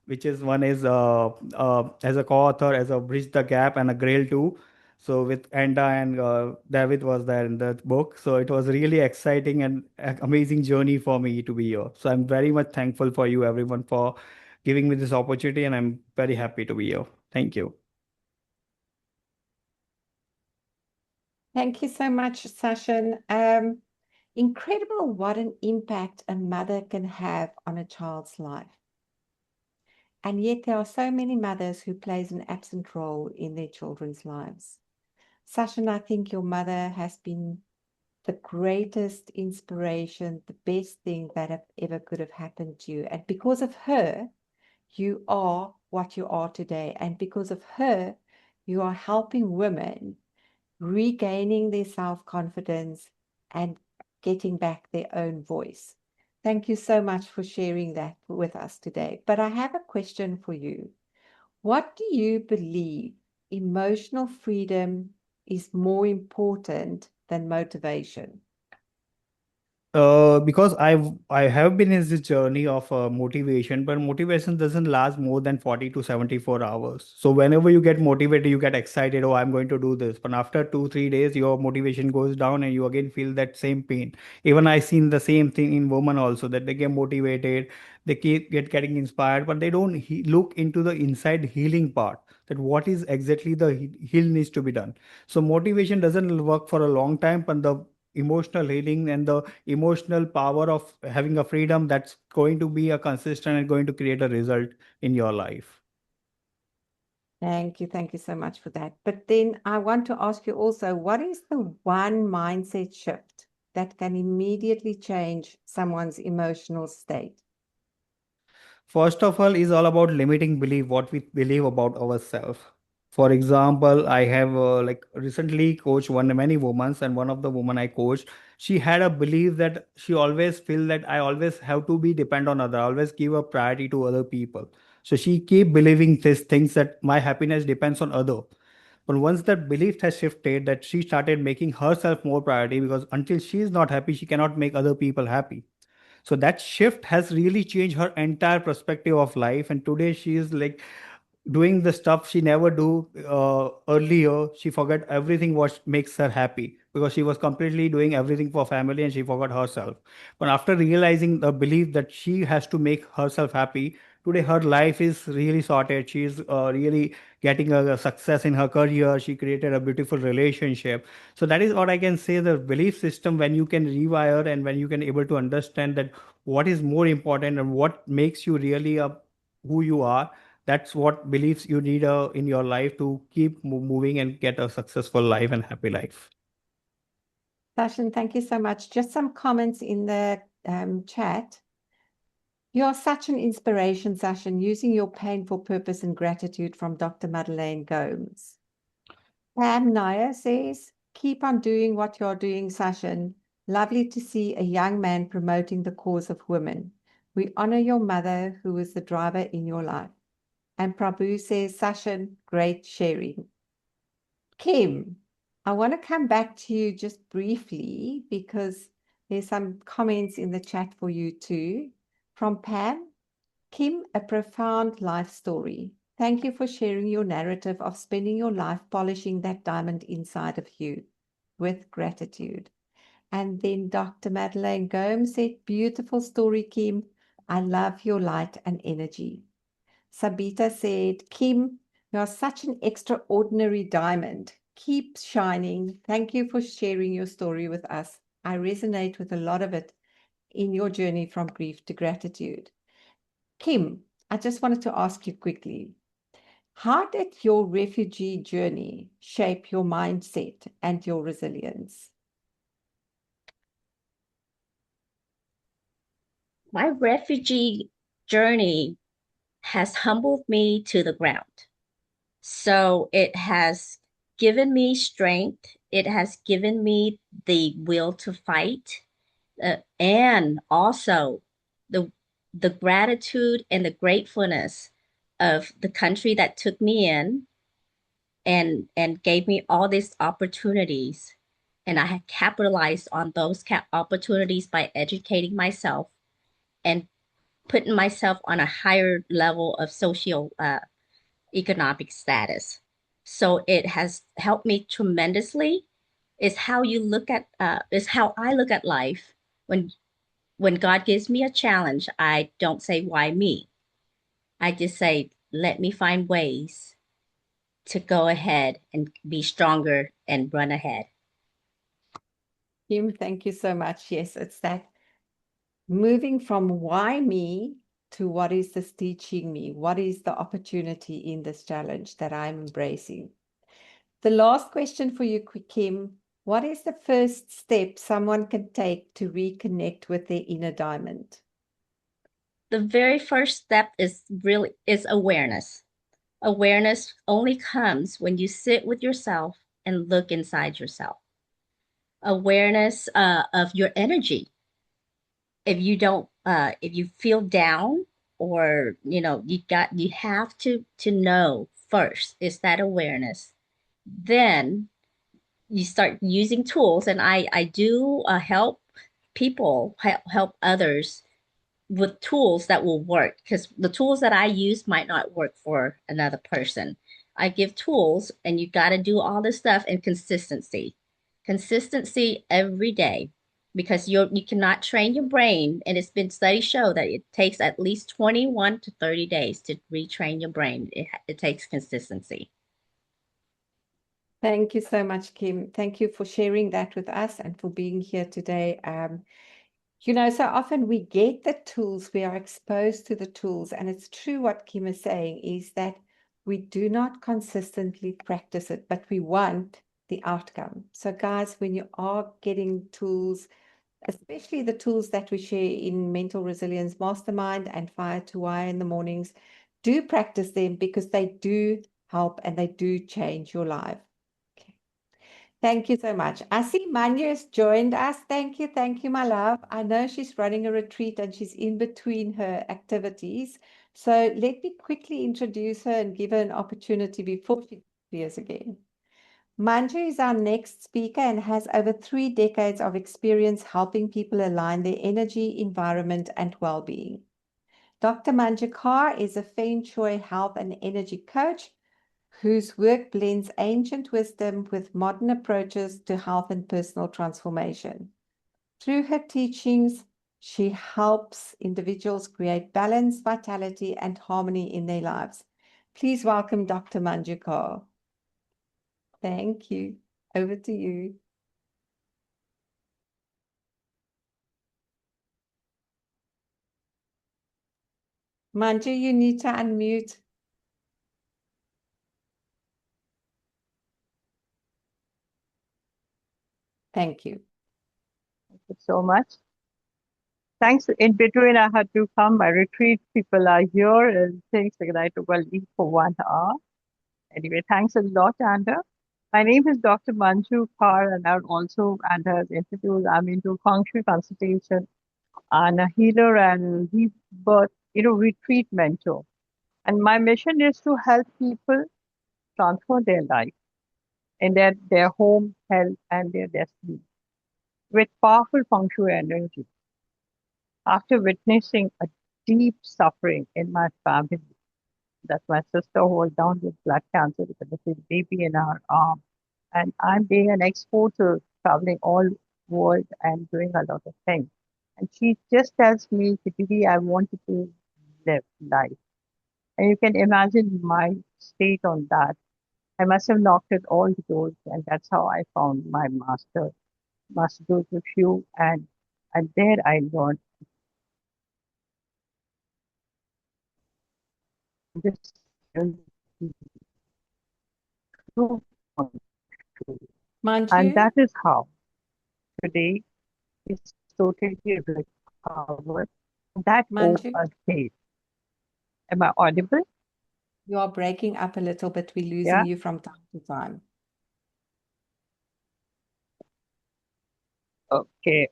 which is one is as a co-author as a Bridge the Gap and a Grail 2. So with Enda and David was there in that book. So it was really exciting and amazing journey for me to be here. So I'm very much thankful for you everyone for giving me this opportunity, and I'm very happy to be here. Thank you. Thank you so much, Sachin. Incredible what an impact a mother can have on a child's life. And yet there are so many mothers who plays an absent role in their children's lives. Sachin, I think your mother has been the greatest inspiration, the best thing that ever could have happened to you. And because of her, you are what you are today. And because of her, you are helping women regaining their self-confidence and getting back their own voice. Thank you so much for sharing that with us today. But I have a question for you. What do you believe emotional freedom is more important than motivation? Because I have been in this journey of motivation, but motivation doesn't last more than 40 to 74 hours. So whenever you get motivated, you get excited, oh, I'm going to do this. But after 2, 3 days, your motivation goes down and you again feel that same pain. Even I seen the same thing in women also, that they get motivated, they get getting inspired, but they don't look into the inside healing part, that what is exactly the heal needs to be done. So motivation doesn't work for a long time, but the emotional healing and the emotional power of having a freedom, that's going to be a consistent and going to create a result in your life. Thank you. Thank you so much for that. But then I want to ask you also, what is the one mindset shift that can immediately change someone's emotional state? First of all, is all about limiting belief, what we believe about ourselves. For example, I have like recently coached many women, and one of the women I coached, she had a belief that she always feel that I always have to be depend on other, always give a priority to other people. So she keep believing these things, that my happiness depends on other. But once that belief has shifted, that she started making herself more priority, because until she is not happy, she cannot make other people happy. So that shift has really changed her entire perspective of life, and today she is like doing the stuff she never do earlier. She forgot everything what makes her happy, because she was completely doing everything for family and she forgot herself. But after realizing the belief that she has to make herself happy, today her life is really sorted. She is really getting a success in her career. She created a beautiful relationship. So that is what I can say, the belief system, when you can rewire and when you can able to understand that what is more important and what makes you really up who you are, that's what beliefs you need in your life to keep moving and get a successful life and happy life. Sachin, thank you so much. Just some comments in the chat. You are such an inspiration, Sachin, using your pain for purpose and gratitude, from Dr. Madelaine Gomes. Nair says, keep on doing what you're doing, Sachin. Lovely to see a young man promoting the cause of women. We honor your mother, who was the driver in your life. And Prabhu says, Sachin, great sharing. Kim, I want to come back to you just briefly because there's some comments in the chat for you too. From Pam, Kim, a profound life story. Thank you for sharing your narrative of spending your life polishing that diamond inside of you, with gratitude. And then Dr. Madelaine Gomes said, beautiful story, Kim. I love your light and energy. Sabita said, Kim, you are such an extraordinary diamond. Keep shining. Thank you for sharing your story with us. I resonate with a lot of it in your journey from grief to gratitude. Kim, I just wanted to ask you quickly, how did your refugee journey shape your mindset and your resilience? My refugee journey has humbled me to the ground. So it has given me strength. It has given me the will to fight, and also the the gratitude and the gratefulness of the country that took me in and gave me all these opportunities. And I had capitalized on those opportunities by educating myself and putting myself on a higher level of social economic status. So it has helped me tremendously. Is how you look at is how I look at life. When God gives me a challenge, I don't say why me. I just say let me find ways to go ahead and be stronger and run ahead. Kim, thank you so much. Yes, it's that moving from why me to what is this teaching me? What is the opportunity in this challenge that I'm embracing? The last question for you, Kim. What is the first step someone can take to reconnect with their inner diamond? The very first step is awareness. Awareness only comes when you sit with yourself and look inside yourself. Awareness of your energy. If you feel down, or you have to know first, is that awareness. Then you start using tools, and I do help people, help others with tools that will work, because the tools that I use might not work for another person. I give tools, and you got to do all this stuff in consistency. Consistency every day, because you cannot train your brain, and it's been studies show that it takes at least 21 to 30 days to retrain your brain. It takes consistency. Thank you so much, Kim. Thank you for sharing that with us and for being here today. So often we get the tools, we are exposed to the tools, and it's true what Kim is saying is that we do not consistently practice it, but we want the outcome. So guys, when you are getting tools, especially the tools that we share in Mental Resilience Mastermind and Fire to Wire in the mornings, do practice them, because they do help and they do change your life. Thank you so much. I see Manjoo has joined us. Thank you, my love. I know she's running a retreat and she's in between her activities. So let me quickly introduce her and give her an opportunity before she appears again. Manjoo is our next speaker and has over 3 decades of experience helping people align their energy, environment, and well-being. Dr. Manjoo is a Feng Shui health and energy coach whose work blends ancient wisdom with modern approaches to health and personal transformation. Through her teachings, she helps individuals create balance, vitality, and harmony in their lives. Please welcome Dr. Manjoo. Thank you. Over to you. Manjoo, you need to unmute. Thank you. Thank you so much. Thanks. In between, I had to come. My retreat people are here and things because I took a leave for 1 hour. Anyway, thanks a lot, Anda. My name is Dr. Manjoo, and I'm also, Anda has introduced, I'm into feng shui consultation and a healer and rebirth, retreat mentor. And my mission is to help people transform their life and their home, health, and their destiny with powerful feng shui energy. After witnessing a deep suffering in my family, that my sister who was down with blood cancer with a little baby in her arm, and I'm being an exporter, traveling all world and doing a lot of things. And she just tells me, Didi, I wanted to live life. And you can imagine my state on that. I must have knocked at all the doors, and that's how I found my master with you, and there I learned this true control. And Manjoo, that is how today is totally recovered. That Manjoo, day. Am I audible? you are breaking up a little bit. We're losing Yeah. you from time to time. Okay.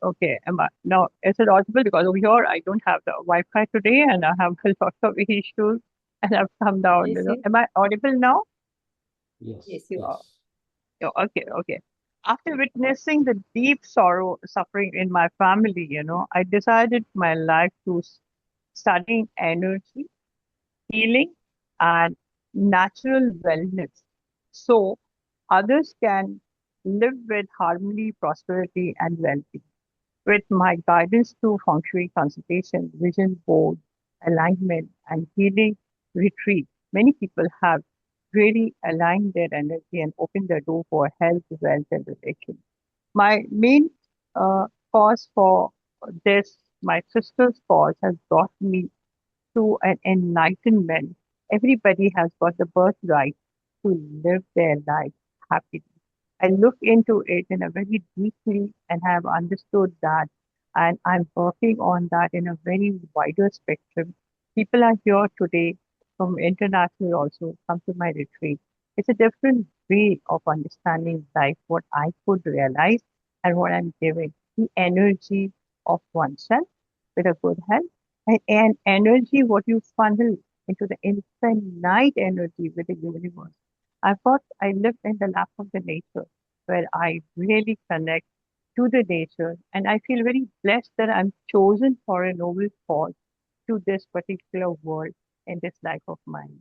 Now, is it audible? Because over here I don't have the Wi-Fi today and I have a lot of issues and I've come down. Yes, yes. Am I audible now? Yes, you are. Oh, okay. After witnessing the deep suffering in my family, I decided my life to studying energy, healing, and natural wellness. So others can live with harmony, prosperity, and well-being. With my guidance through feng shui consultation, vision board, alignment, and healing retreat, many people have really aligned their energy and opened the door for health, wealth, and relation. My main cause for this, my sister's cause, has brought me to an enlightenment. Everybody has got the birthright to live their life happily. I look into it in a very deeply and have understood that And I'm working on that in a very wider spectrum. People are here today from international also come to my retreat. It's a different way of understanding life, what I could realize and what I'm giving. The energy of oneself with a good health and energy what you funnel into the infinite energy with the universe. I live in the lap of the nature where I really connect to the nature. And I feel very blessed that I'm chosen for a noble cause to this particular world in this life of mine.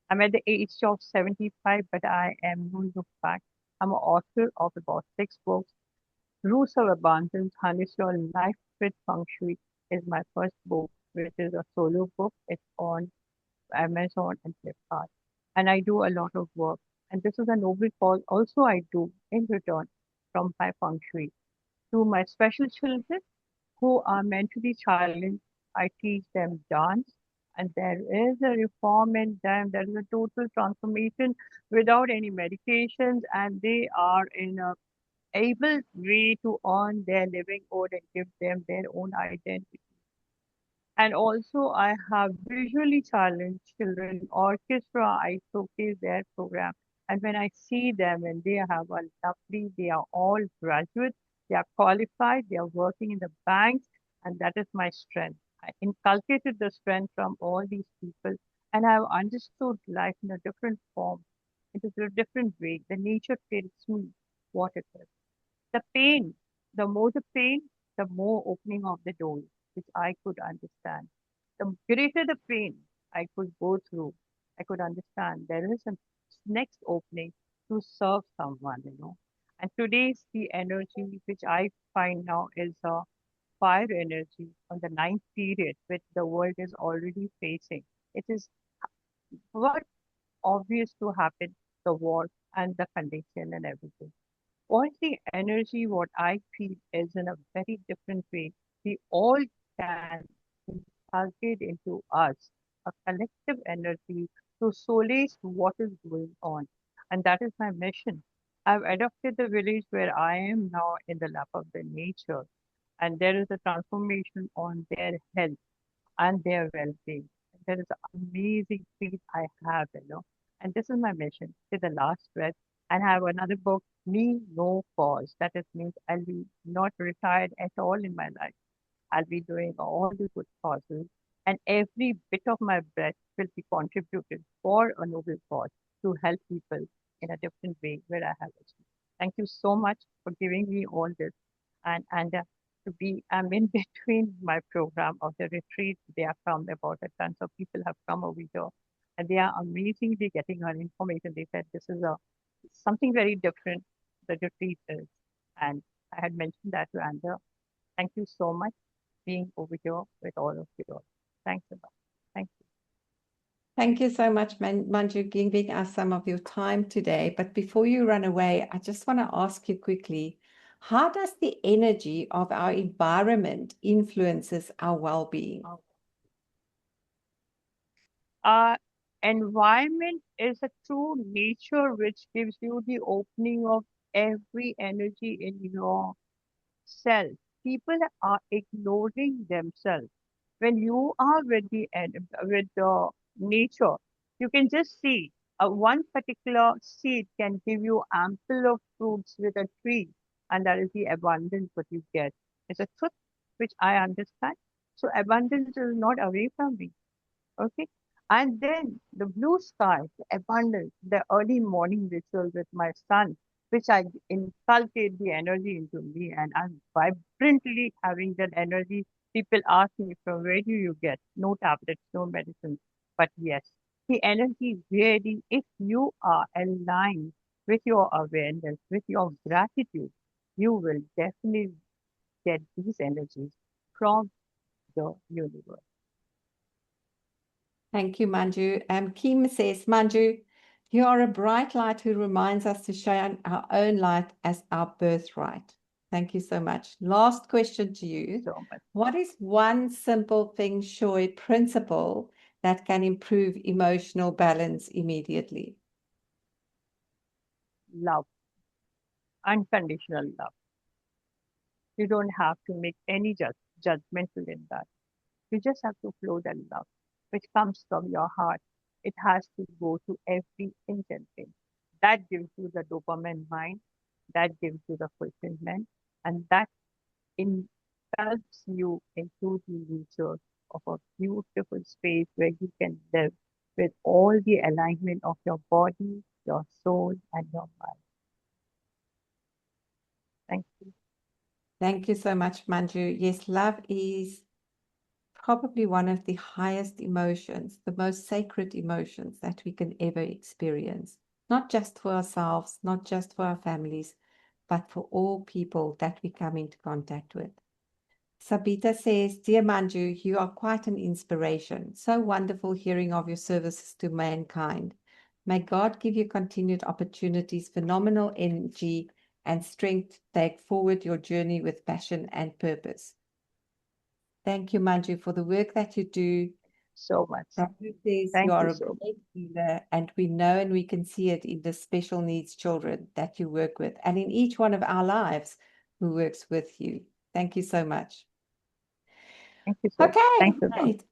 I'm at the age of 75, but I am no look back. I'm an author of about 6 books. Roots of Abundance, Harness Your Life with Feng Shui is my first book, which is a solo book. It's on Amazon and Flipkart. And I do a lot of work. And this is a noble cause also I do in return from my Feng Shui to my special children who are mentally challenged. I teach them dance, and there is a reform in them. There is a total transformation without any medications, and they are in a able way to earn their living or and give them their own identity. And also, I have visually challenged children orchestra. I showcase their program. And when I see them and they have a lovely, they are all graduates, they are qualified, they are working in the banks, and that is my strength. I inculcated the strength from all these people, and I have understood life in a different form, in a different way. The nature tells me what it is. The pain, the more the pain, the more opening of the doors, which I could understand. The greater the pain I could go through, I could understand there is a next opening to serve someone. And today's the energy which I find now is a fire energy on the ninth period, which the world is already facing. It is what obvious to happen, the war and the condition and everything. All the energy, what I feel is in a very different way. We all can inculcate into us a collective energy to solace what is going on. And that is my mission. I've adopted the village where I am now in the lap of the nature, and there is a transformation on their health and their well-being. There is an amazing peace I have. And this is my mission to the last breath. And I have another book, Me No Pause. That is means I'll be not retired at all in my life. I'll be doing all the good causes, and every bit of my breath will be contributed for a noble cause to help people in a different way where I have achieved. Thank you so much for giving me all this, and I'm in between my program of the retreat. They have come about a tons of people have come over here, and they are amazingly getting our information. They said this is a something very different. The retreat is, and I had mentioned that to Andrea. Thank you so much being over here with all of you. Thanks a lot. Thank you. Thank you so much, Manjoo, giving us some of your time today. But before you run away, I just want to ask you quickly, how does the energy of our environment influences our well-being? Environment is a true nature which gives you the opening of every energy in your self. People are ignoring themselves. When you are with the nature, you can just see one particular seed can give you ample of fruits with a tree, and that is the abundance what you get. It's a truth which I understand. So abundance is not away from me. Okay. And then the blue sky, the abundance, the early morning ritual with my son, which I inculcate the energy into me, and I'm vibrantly having that energy. People ask me, from where do you get? No tablets, no medicine. But yes, the energy really, if you are aligned with your awareness, with your gratitude, you will definitely get these energies from the universe. Thank you, Manjoo. Kim says, Manjoo, you are a bright light who reminds us to shine our own light as our birthright. Thank you so much. Last question to you. So much. What is one simple feng shui principle that can improve emotional balance immediately? Love, unconditional love. You don't have to make any judgmental in that. You just have to flow the love, which comes from your heart. It has to go to every inch and thing. That gives you the dopamine mind, that gives you the fulfillment, and that engulfs you into the nature of a beautiful space where you can live with all the alignment of your body, your soul, and your mind. Thank you. Thank you so much, Manjoo. Yes, love is probably one of the highest emotions, the most sacred emotions that we can ever experience, not just for ourselves, not just for our families, but for all people that we come into contact with. Sabita says, Dear Manjoo, you are quite an inspiration. So wonderful hearing of your services to mankind. May God give you continued opportunities, phenomenal energy, and strength to take forward your journey with passion and purpose. Thank you, Manjoo, for the work that you do. So much. Prabhu says Thank you you are a so great healer, and we know and we can see it in the special needs children that you work with, and in each one of our lives who works with you. Thank you so much. Thank you so much. Okay, Thanks a lot. great.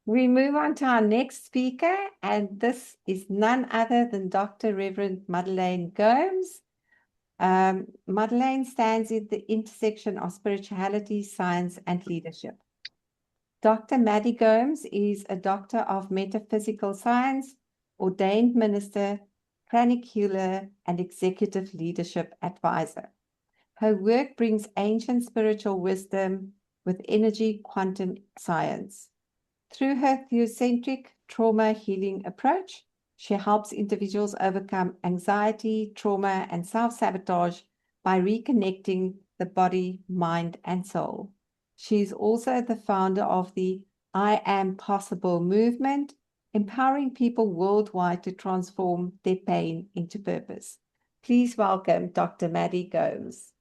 We move on to our next speaker, and this is none other than Dr. Reverend Madelaine Gomes. Madelaine stands at the intersection of spirituality, science, and leadership. Dr. Maddie Gomes is a doctor of metaphysical science, ordained minister, pranic healer, and executive leadership advisor. Her work brings ancient spiritual wisdom with energy quantum science. Through her theocentric trauma healing approach, she helps individuals overcome anxiety, trauma, and self-sabotage by reconnecting the body, mind, and soul. She is also the founder of the I Am Possible movement, empowering people worldwide to transform their pain into purpose. Please welcome Dr. Maddie Gomes.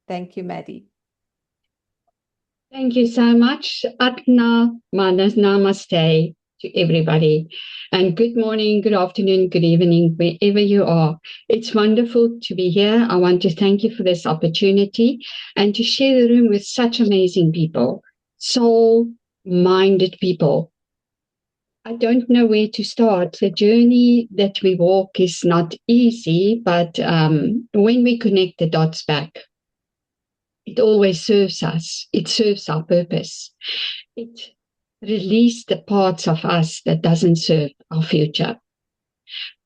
Thank you, Maddie. Thank you so much. Atna Manas Namaste to everybody. And good morning, good afternoon, good evening, wherever you are. It's wonderful to be here. I want to thank you for this opportunity and to share the room with such amazing people, soul-minded people. I don't know where to start. The journey that we walk is not easy, but when we connect the dots back, it always serves us. It serves our purpose. It releases the parts of us that doesn't serve our future.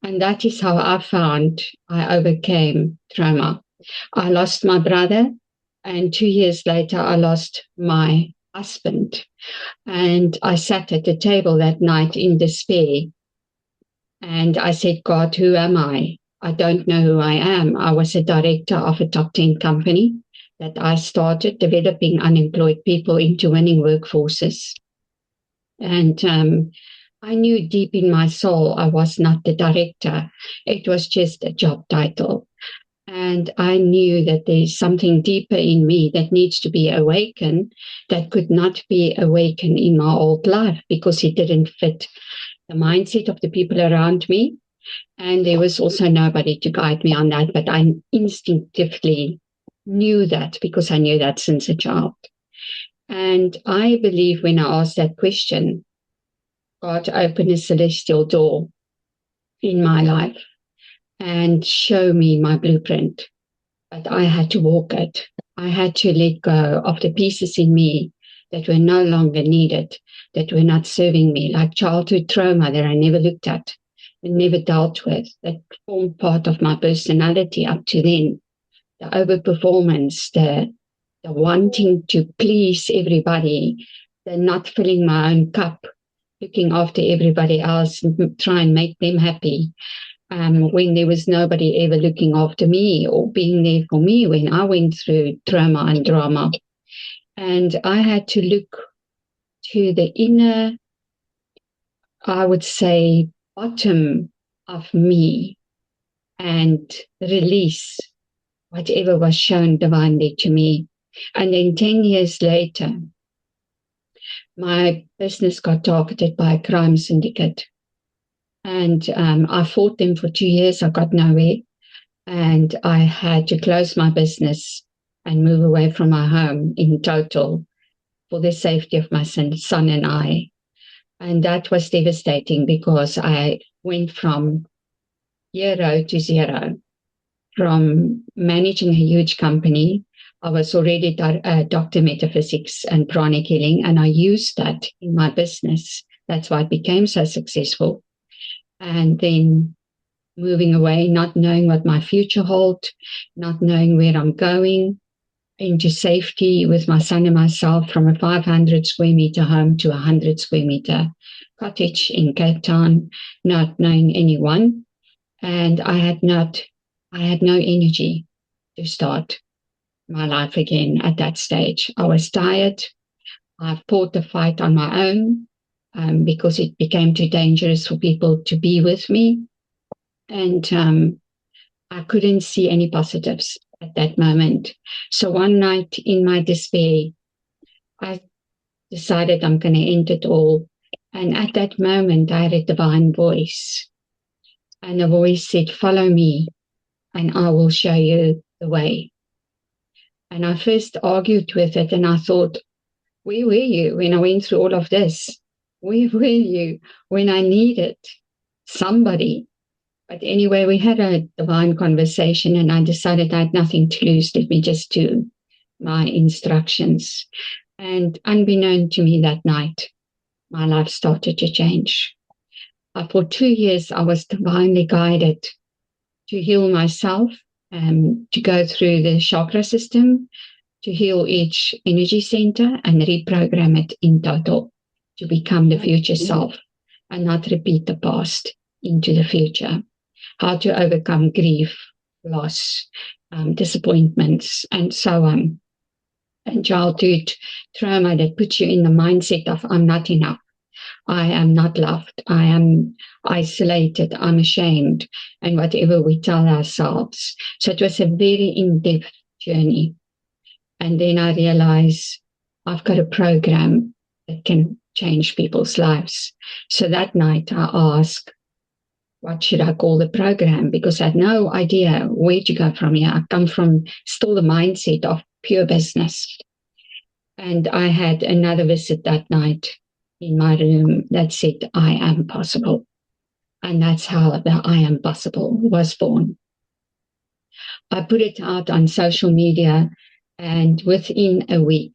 And that is how I found I overcame trauma. I lost my brother, and 2 years later, I lost my husband. And I sat at the table that night in despair. And I said, God, who am I? I don't know who I am. I was a director of a top 10 company that I started developing unemployed people into winning workforces. And I knew deep in my soul I was not the director. It was just a job title. And I knew that there's something deeper in me that needs to be awakened that could not be awakened in my old life because it didn't fit the mindset of the people around me. And there was also nobody to guide me on that, but I instinctively knew that because I knew that since a child. And I believe when I asked that question, God opened a celestial door in my life and show me my blueprint. But I had to walk it. I had to let go of the pieces in me that were no longer needed, that were not serving me, like childhood trauma that I never looked at and never dealt with, that formed part of my personality up to then. The overperformance, the wanting to please everybody, the not filling my own cup, looking after everybody else and try and make them happy. When there was nobody ever looking after me or being there for me when I went through trauma and drama. And I had to look to the inner, I would say, bottom of me and release whatever was shown divinely to me. And then 10 years later, my business got targeted by a crime syndicate. And I fought them for 2 years. I got nowhere. And I had to close my business and move away from my home in total for the safety of my son and I. And that was devastating because I went from hero to zero. From managing a huge company, I was already Dr. Metaphysics and Pranic Healing, and I used that in my business. That's why it became so successful. And then moving away, not knowing what my future holds, not knowing where I'm going, into safety with my son and myself, from a 500 square meter home to a 100 square meter cottage in Cape Town, not knowing anyone. And I had no energy to start my life again at that stage. I was tired. I fought the fight on my own because it became too dangerous for people to be with me. And I couldn't see any positives at that moment. So one night in my despair, I decided I'm going to end it all. And at that moment, I had a divine voice. And the voice said, "Follow me, and I will show you the way." And I first argued with it, and I thought, where were you when I went through all of this? Where were you when I needed somebody? But anyway, we had a divine conversation, and I decided I had nothing to lose. Let me just do my instructions. And unbeknown to me that night, my life started to change. For 2 years, I was divinely guided to heal myself, to go through the chakra system, to heal each energy center and reprogram it in total to become the future self and not repeat the past into the future. How to overcome grief, loss, disappointments, and so on. And childhood trauma that puts you in the mindset of, I'm not enough. I am not loved. I am isolated. I'm ashamed. And whatever we tell ourselves. So it was a very in-depth journey. And then I realized I've got a program that can change people's lives. So that night I asked, what should I call the program? Because I had no idea where to go from here. I come from still the mindset of pure business. And I had another visit that night in my room that said, I am possible. And that's how the I am possible was born. I put it out on social media, and within a week,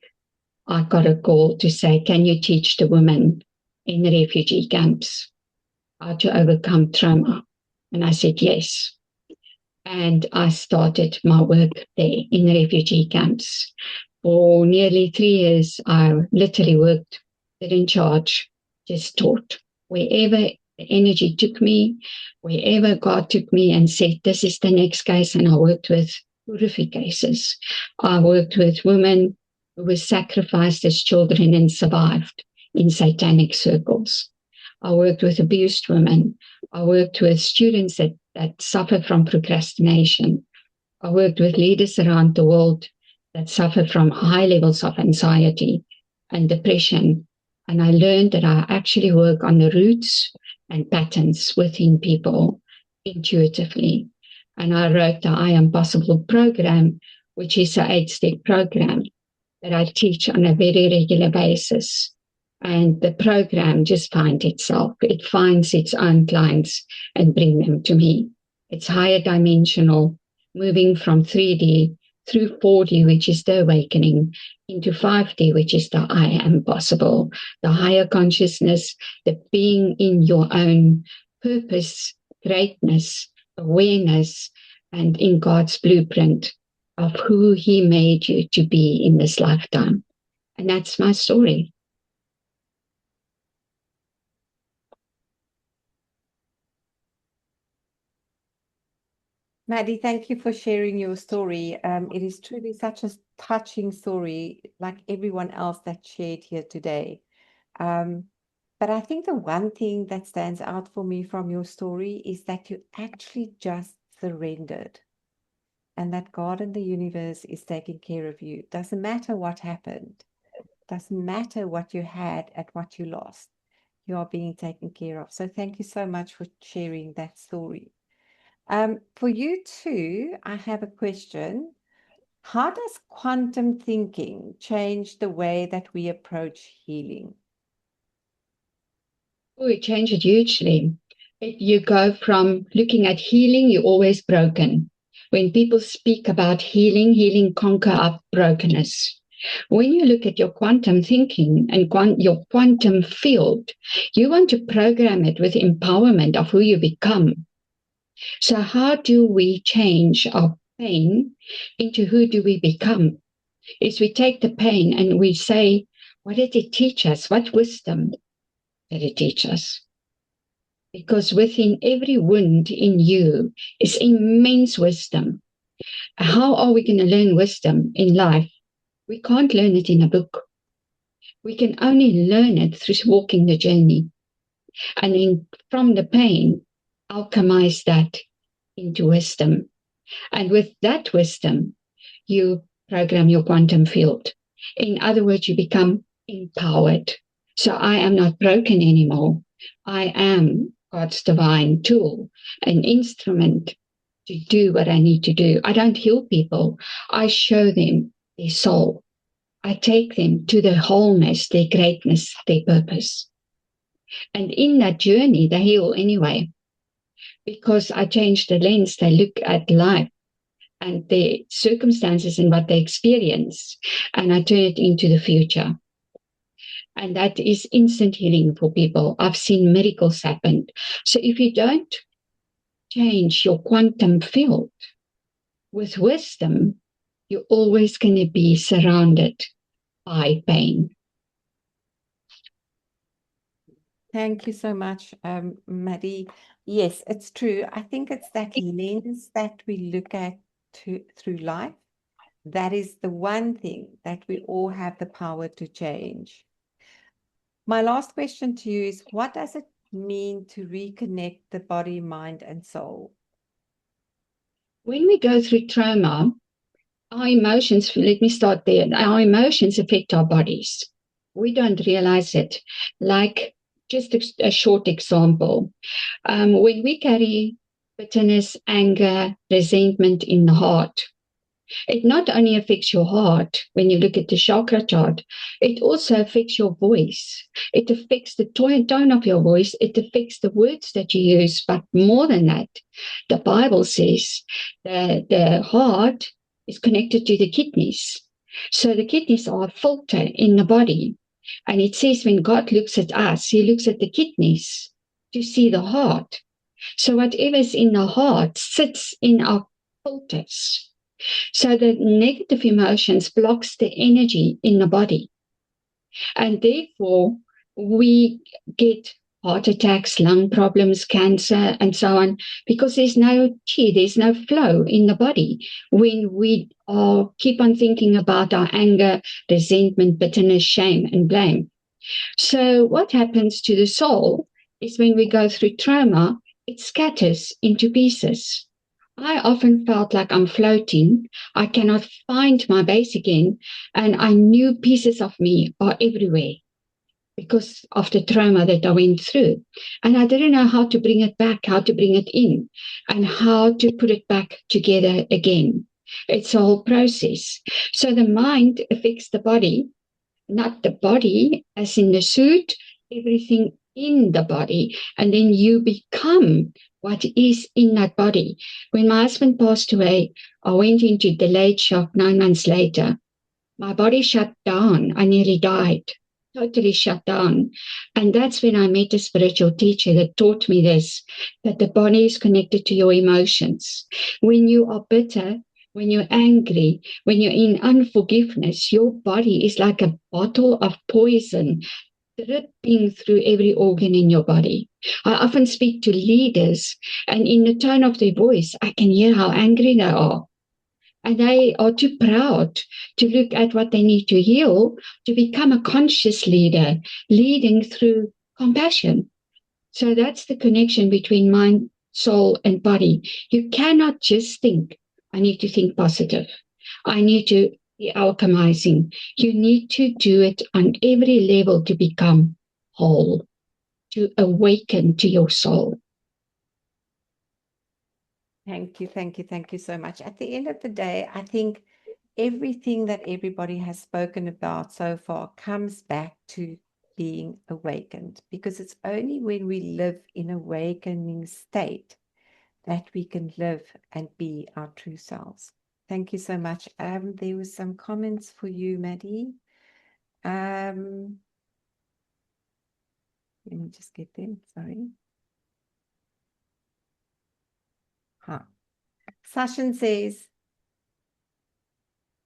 I got a call to say, can you teach the women in the refugee camps how to overcome trauma? And I said, yes. And I started my work there in the refugee camps. For nearly 3 years, I literally worked there in charge, just taught. Wherever the energy took me, wherever God took me and said, this is the next case, and I worked with horrific cases. I worked with women who were sacrificed as children and survived in satanic circles. I worked with abused women. I worked with students that suffer from procrastination. I worked with leaders around the world that suffer from high levels of anxiety and depression. And I learned that I actually work on the roots and patterns within people intuitively. And I wrote the I Am Possible program, which is an 8-step program that I teach on a very regular basis. And the program just finds itself. It finds its own clients and bring them to me. It's higher dimensional, moving from 3D through 4D, which is the awakening, into 5D, which is the I am possible, the higher consciousness, the being in your own purpose, greatness, awareness, and in God's blueprint of who He made you to be in this lifetime. And that's my story. Maddie, thank you for sharing your story. It is truly such a touching story, like everyone else that shared here today. But I think the one thing that stands out for me from your story is that you actually just surrendered, and that God and the universe is taking care of you. Doesn't matter what happened. Doesn't matter what you had and what you lost. You are being taken care of. So thank you so much for sharing that story. For you too, I have a question. How does quantum thinking change the way that we approach healing? Oh, it changed hugely. You go from looking at healing, you're always broken. When people speak about healing, healing conquer our brokenness. When you look at your quantum thinking and your quantum field, you want to program it with empowerment of who you become. So how do we change our pain into who do we become? Is we take the pain and we say, what did it teach us? What wisdom did it teach us? Because within every wound in you is immense wisdom. How are we going to learn wisdom in life? We can't learn it in a book. We can only learn it through walking the journey. And then from the pain, alchemize that into wisdom. And with that wisdom, you program your quantum field. In other words, you become empowered. So I am not broken anymore. I am God's divine tool, an instrument to do what I need to do. I don't heal people. I show them their soul. I take them to their wholeness, their greatness, their purpose. And in that journey, they heal anyway, because I change the lens they look at life and their circumstances and what they experience, and I turn it into the future. And that is instant healing for people. I've seen miracles happen. So if you don't change your quantum field with wisdom, you're always going to be surrounded by pain. Thank you so much, Maddie. Yes, it's true. I think it's that lens that we look at through life. That is the one thing that we all have the power to change. My last question to you is, what does it mean to reconnect the body, mind, and soul? When we go through trauma, our emotions, let me start there, our emotions affect our bodies. We don't realize it. Like, just a short example. When we carry bitterness, anger, resentment in the heart, it not only affects your heart when you look at the chakra chart, it also affects your voice. It affects the tone of your voice. It affects the words that you use. But more than that, the Bible says that the heart is connected to the kidneys. So the kidneys are a filter in the body. And it says when God looks at us, he looks at the kidneys to see the heart. So whatever is in the heart sits in our filters. So the negative emotions blocks the energy in the body. And therefore, we get heart attacks, lung problems, cancer, and so on, because there's no chi, there's no flow in the body when we keep on thinking about our anger, resentment, bitterness, shame, and blame. So what happens to the soul is when we go through trauma, it scatters into pieces. I often felt like I'm floating. I cannot find my base again. And I knew pieces of me are everywhere because of the trauma that I went through. And I didn't know how to bring it back, how to bring it in, and how to put it back together again. It's a whole process. So the mind affects the body, not the body as in the suit, everything in the body. And then you become what is in that body. When my husband passed away, I went into delayed shock 9 months later. My body shut down. I nearly died, totally shut down. And that's when I met a spiritual teacher that taught me this, that the body is connected to your emotions. When you are bitter, when you're angry, when you're in unforgiveness, your body is like a bottle of poison dripping through every organ in your body. I often speak to leaders, and in the tone of their voice, I can hear how angry they are. And they are too proud to look at what they need to heal to become a conscious leader, leading through compassion. So that's the connection between mind, soul, and body. You cannot just think, I need to think positive. I need to be alchemizing. You need to do it on every level to become whole, to awaken to your soul. Thank you, thank you, thank you so much. At the end of the day, I think everything that everybody has spoken about so far comes back to being awakened, because it's only when we live in awakening state that we can live and be our true selves. Thank you so much. There was some comments for you, Maddie. Let me just get them, sorry. Sachin says,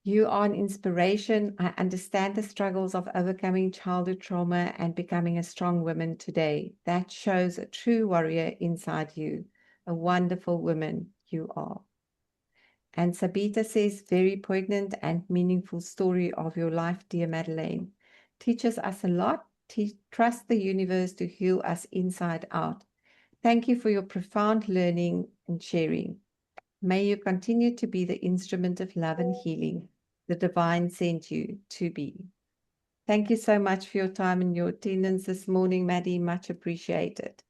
you are an inspiration. I understand the struggles of overcoming childhood trauma and becoming a strong woman today. That shows a true warrior inside you. A wonderful woman you are. And Sabita says, very poignant and meaningful story of your life, dear Madelaine. Teaches us a lot. Trust the universe to heal us inside out. Thank you for your profound learning and sharing. May you continue to be the instrument of love and healing the divine sent you to be. Thank you so much for your time and your attendance this morning, Maddie. Much appreciated.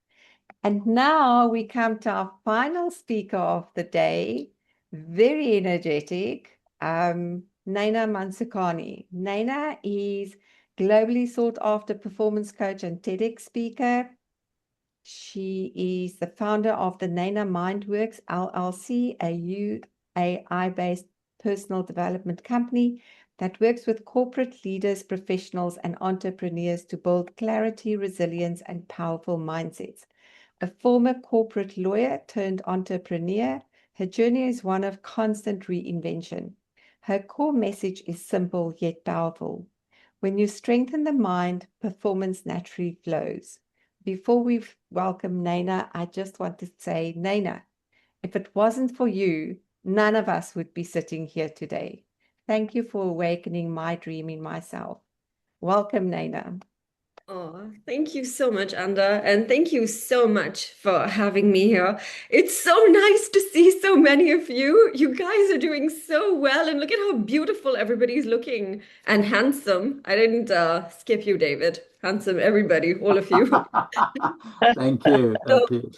And now we come to our final speaker of the day, very energetic, Naina Mansukhani. Naina is globally sought after performance coach and TEDx speaker. She is the founder of the Naina Mindworks LLC, a UAI-based personal development company that works with corporate leaders, professionals, and entrepreneurs to build clarity, resilience, and powerful mindsets. A former corporate lawyer turned entrepreneur, her journey is one of constant reinvention. Her core message is simple yet powerful. When you strengthen the mind, performance naturally flows. Before we welcome Naina, I just want to say, Naina, if it wasn't for you, none of us would be sitting here today. Thank you for awakening my dream in myself. Welcome, Naina. Oh, thank you so much, Anda, and thank you so much for having me here. It's so nice to see so many of you. You guys are doing so well, and look at how beautiful everybody's looking and handsome. I didn't skip you, David. Handsome, everybody, all of you. Thank you. So, Thank you.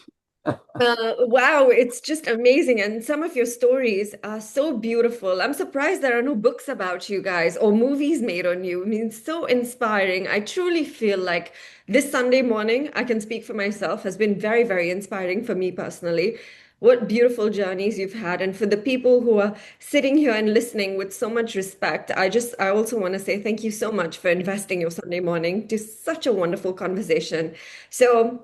wow, it's just amazing. And some of your stories are so beautiful. I'm surprised there are no books about you guys or movies made on you. I mean, it's so inspiring. I truly feel like this Sunday morning, I can speak for myself, has been very, very inspiring for me personally. What beautiful journeys you've had. And for the people who are sitting here and listening with so much respect, I also want to say thank you so much for investing your Sunday morning to such a wonderful conversation. So,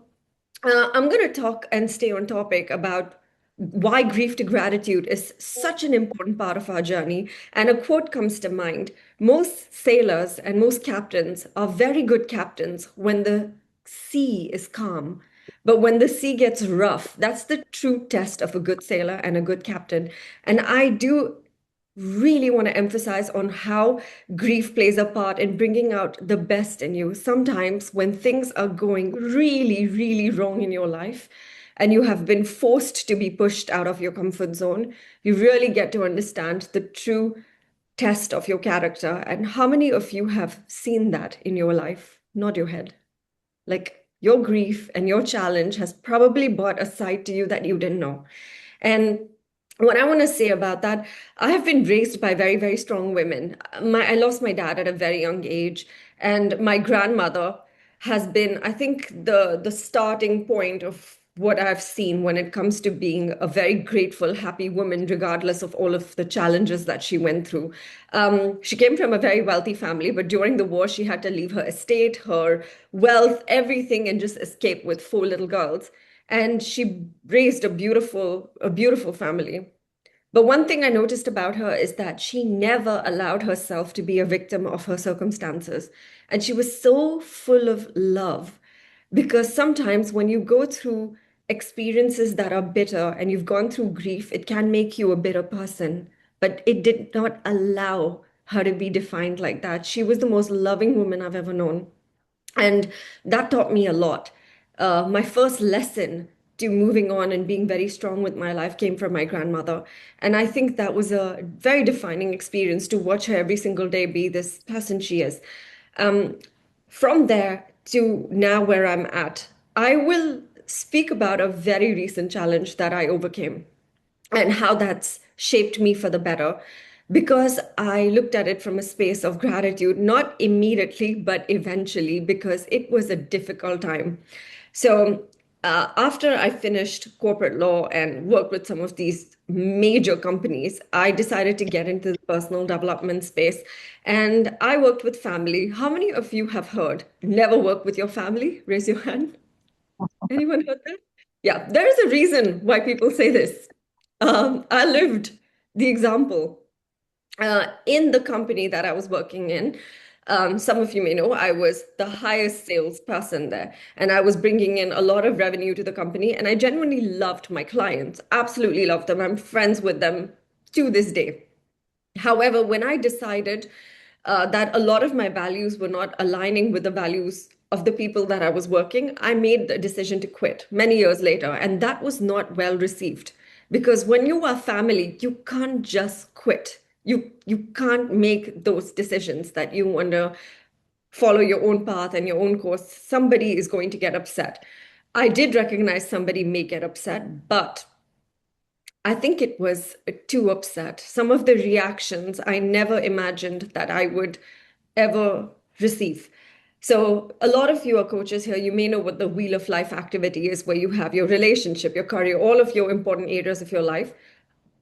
I'm going to talk and stay on topic about why grief to gratitude is such an important part of our journey. And a quote comes to mind. Most sailors and most captains are very good captains when the sea is calm. But when the sea gets rough, that's the true test of a good sailor and a good captain. And I do really want to emphasize on how grief plays a part in bringing out the best in you. Sometimes when things are going really, really wrong in your life and you have been forced to be pushed out of your comfort zone, you really get to understand the true test of your character. And how many of you have seen that in your life? Nod your head. Like your grief and your challenge has probably brought a side to you that you didn't know. And what I want to say about that, I have been raised by very, very strong women. I lost my dad at a very young age, and my grandmother has been, I think, the starting point of what I've seen when it comes to being a very grateful, happy woman, regardless of all of the challenges that she went through. She came from a very wealthy family, but during the war, she had to leave her estate, her wealth, everything, and just escape with four little girls. And she raised a beautiful family. But one thing I noticed about her is that she never allowed herself to be a victim of her circumstances. And she was so full of love because sometimes when you go through experiences that are bitter and you've gone through grief, it can make you a bitter person. But it did not allow her to be defined like that. She was the most loving woman I've ever known. And that taught me a lot. My first lesson to moving on and being very strong with my life came from my grandmother. And I think that was a very defining experience to watch her every single day be this person she is. From there to now where I'm at, I will speak about a very recent challenge that I overcame and how that's shaped me for the better. because I looked at it from a space of gratitude, not immediately, but eventually, because it was a difficult time. So after I finished corporate law and worked with some of these major companies, I decided to get into the personal development space. And I worked with family. How many of you have heard never work with your family? Raise your hand. Anyone heard that? Yeah, there is a reason why people say this. I lived the example in the company that I was working in. Some of you may know I was the highest salesperson there, and I was bringing in a lot of revenue to the company. And I genuinely loved my clients, absolutely loved them. I'm friends with them to this day. However, when I decided that a lot of my values were not aligning with the values of the people that I was working, I made the decision to quit many years later. And that was not well received because when you are family, you can't just quit. You can't make those decisions that you want to follow your own path and your own course. Somebody is going to get upset. I did recognize somebody may get upset, but I think it was too upset. Some of the reactions I never imagined that I would ever receive. So, a lot of you are coaches here. You may know what the wheel of life activity is, where you have your relationship, your career, all of your important areas of your life.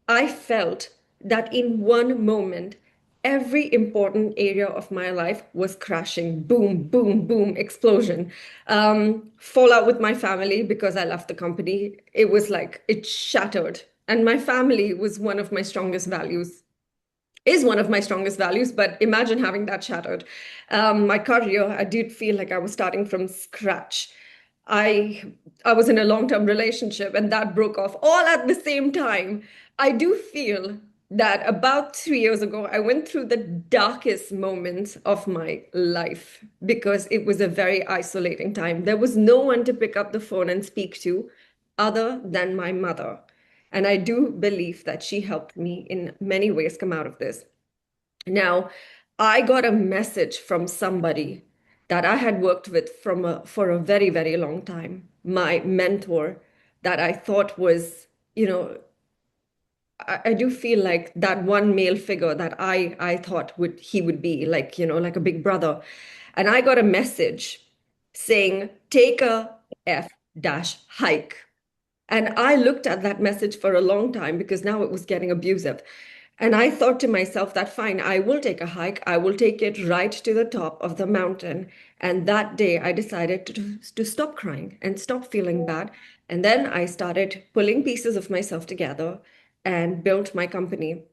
I felt that in one moment, every important area of my life was crashing. Boom, boom, boom, explosion. Fallout with my family because I left the company. It was like it shattered. And my family was one of my strongest values, is one of my strongest values, but imagine having that shattered. My career, I did feel like I was starting from scratch. I I was in a long-term relationship and that broke off all at the same time. I do feel that about 3 years ago, I went through the darkest moments of my life because it was a very isolating time. There was no one to pick up the phone and speak to other than my mother. And I do believe that she helped me in many ways come out of this. Now, I got a message from somebody that I had worked with for a very, very long time, my mentor, that I thought was, I do feel like that one male figure that I thought he would be like, like a big brother. And I got a message saying, take a F dash hike. And I looked at that message for a long time because now it was getting abusive. And I thought to myself that fine, I will take a hike. I will take it right to the top of the mountain. And that day I decided to stop crying and stop feeling bad. And then I started pulling pieces of myself together and built my company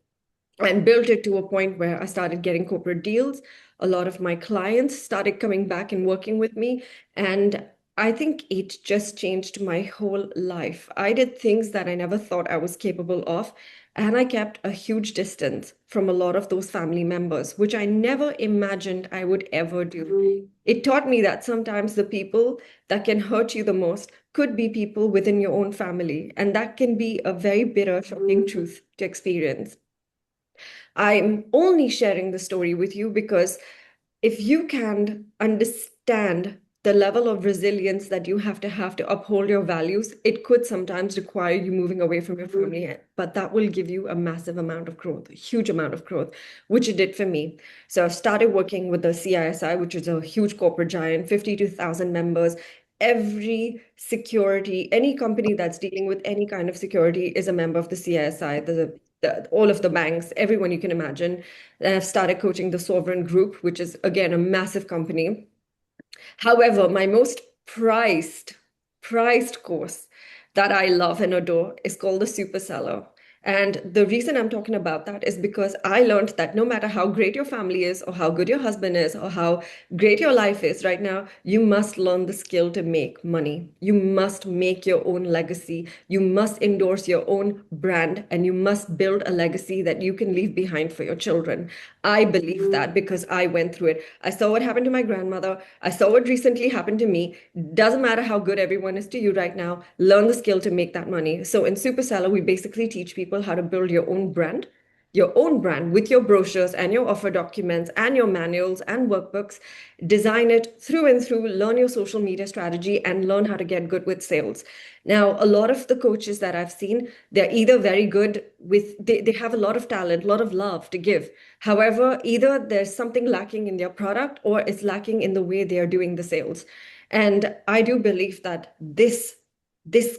and built it to a point where I started getting corporate deals. A lot of my clients started coming back and working with me. And I think it just changed my whole life. I did things that I never thought I was capable of. And I kept a huge distance from a lot of those family members, which I never imagined I would ever do. It taught me that sometimes the people that can hurt you the most could be people within your own family. And that can be a very bitter, shocking truth to experience. I'm only sharing the story with you because if you can understand the level of resilience that you have to uphold your values, it could sometimes require you moving away from your family, but that will give you a massive amount of growth, a huge amount of growth, which it did for me. So I started working with the CISI, which is a huge corporate giant, 52,000 members. Every security, any company that's dealing with any kind of security is a member of the CISI, all of the banks, everyone you can imagine. And I've started coaching the Sovereign Group, which is, again, a massive company. However, my most prized course that I love and adore is called the Super Seller. And the reason I'm talking about that is because I learned that no matter how great your family is, or how good your husband is, or how great your life is right now, you must learn the skill to make money. You must make your own legacy. You must endorse your own brand, and you must build a legacy that you can leave behind for your children. I believe that because I went through it. I saw what happened to my grandmother. I saw what recently happened to me. Doesn't matter how good everyone is to you right now, learn the skill to make that money. So in Super Seller, we basically teach people how to build your own brand, your own brand with your brochures and your offer documents and your manuals and workbooks, design it through and through, learn your social media strategy, and learn how to get good with sales. Now, a lot of the coaches that I've seen, they're either very good with, they have a lot of talent, a lot of love to give. However, either there's something lacking in their product or it's lacking in the way they are doing the sales. And I do believe that this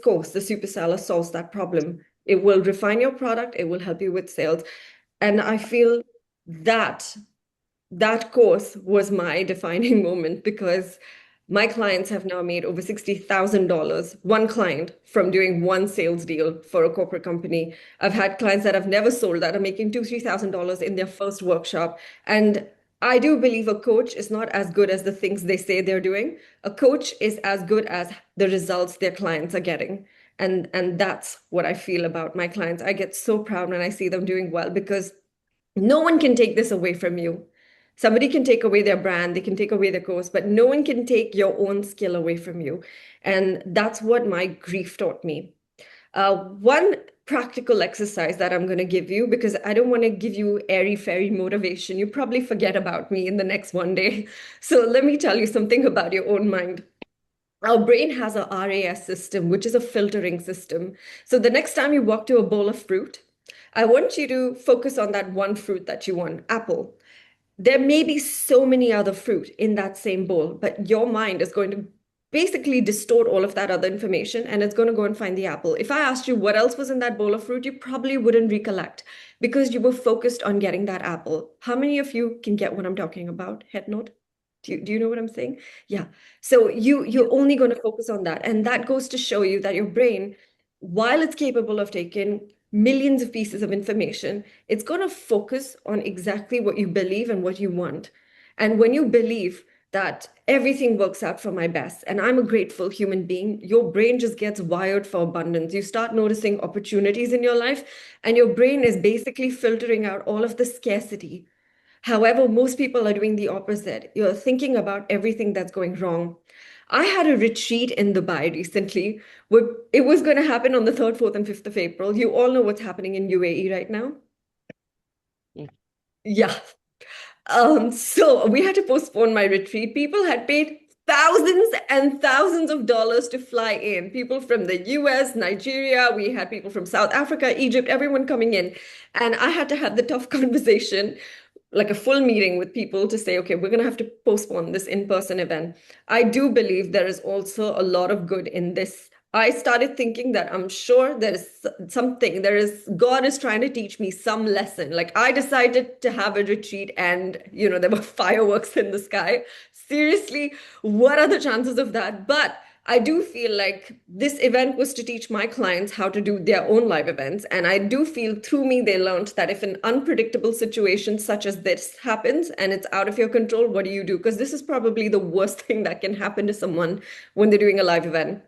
course, the Super Seller, solves that problem. It will refine your product, it will help you with sales. And I feel that that course was my defining moment, because my clients have now made over $60,000, one client, from doing one sales deal for a corporate company. I've had clients that have never sold that are making $2,000, $3,000 in their first workshop. And I do believe a coach is not as good as the things they say they're doing. A coach is as good as the results their clients are getting. And that's what I feel about my clients. I get so proud when I see them doing well, because no one can take this away from you. Somebody can take away their brand, they can take away their course, but no one can take your own skill away from you. And that's what my grief taught me. One practical exercise that I'm going to give you, because I don't want to give you airy-fairy motivation. You probably forget about me in the next one day. So let me tell you something about your own mind. Our brain has a RAS system, which is a filtering system. So the next time you walk to a bowl of fruit, I want you to focus on that one fruit that you want, apple. There may be so many other fruit in that same bowl, but your mind is going to basically distort all of that other information, and it's going to go and find the apple. If I asked you what else was in that bowl of fruit, you probably wouldn't recollect, because you were focused on getting that apple. How many of you can get what I'm talking about? Head nod. Do you know what I'm saying? Yeah. So you're only going to focus on that. And that goes to show you that your brain, while it's capable of taking millions of pieces of information, it's going to focus on exactly what you believe and what you want. And when you believe that everything works out for my best and I'm a grateful human being, your brain just gets wired for abundance. You start noticing opportunities in your life, and your brain is basically filtering out all of the scarcity. However, most people are doing the opposite. You're thinking about everything that's going wrong. I had a retreat in Dubai recently. It was going to happen on the 3rd, 4th, and 5th of April. You all know what's happening in UAE right now. Yeah. Yeah. So we had to postpone my retreat. People had paid thousands and thousands of dollars to fly in. People from the US, Nigeria, we had people from South Africa, Egypt, everyone coming in. And I had to have the tough conversation, like a full meeting with people, to say, okay, we're going to have to postpone this in-person event. I do believe there is also a lot of good in this. I started thinking that I'm sure there is something, God is trying to teach me some lesson. Like, I decided to have a retreat and, there were fireworks in the sky. Seriously, what are the chances of that? But I do feel like this event was to teach my clients how to do their own live events. And I do feel through me, they learned that if an unpredictable situation such as this happens and it's out of your control, what do you do? Because this is probably the worst thing that can happen to someone when they're doing a live event.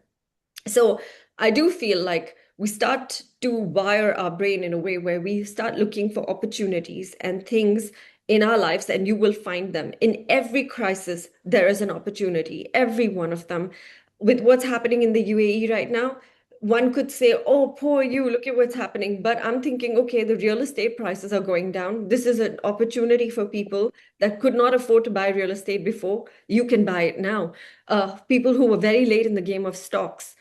So I do feel like we start to wire our brain in a way where we start looking for opportunities and things in our lives, and you will find them. In every crisis, there is an opportunity, every one of them. With what's happening in the UAE right now, one could say, oh, poor you, look at what's happening. But I'm thinking, okay, the real estate prices are going down. This is an opportunity for people that could not afford to buy real estate before. You can buy it now. People who were very late in the game of stocks.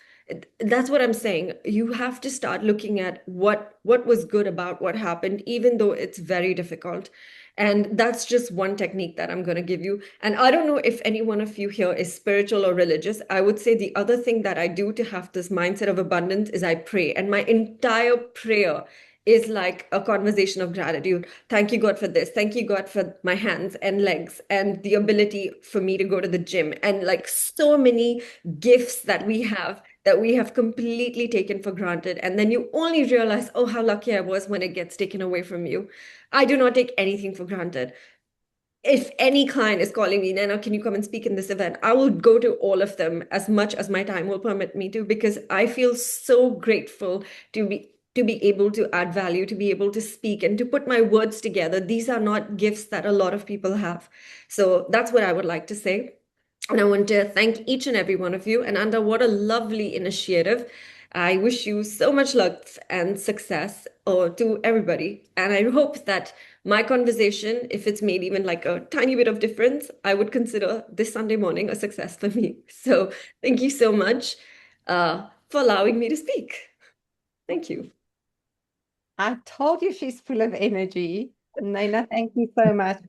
That's what I'm saying. You have to start looking at what was good about what happened, even though it's very difficult. And that's just one technique that I'm going to give you. And I don't know if any one of you here is spiritual or religious. I would say the other thing that I do to have this mindset of abundance is I pray. And my entire prayer is like a conversation of gratitude. Thank you, God, for this. Thank you, God, for my hands and legs and the ability for me to go to the gym, and like so many gifts that we have completely taken for granted. And then you only realize, oh, how lucky I was when it gets taken away from you. I do not take anything for granted. If any client is calling me, Naina, can you come and speak in this event? I will go to all of them as much as my time will permit me to, because I feel so grateful to be able to add value, to be able to speak and to put my words together. These are not gifts that a lot of people have. So that's what I would like to say. And I want to thank each and every one of you. And Anda, what a lovely initiative. I wish you so much luck and success to everybody. And I hope that my conversation, if it's made even like a tiny bit of difference, I would consider this Sunday morning a success for me. So thank you so much for allowing me to speak. Thank you. I told you she's full of energy. Naina, thank you so much.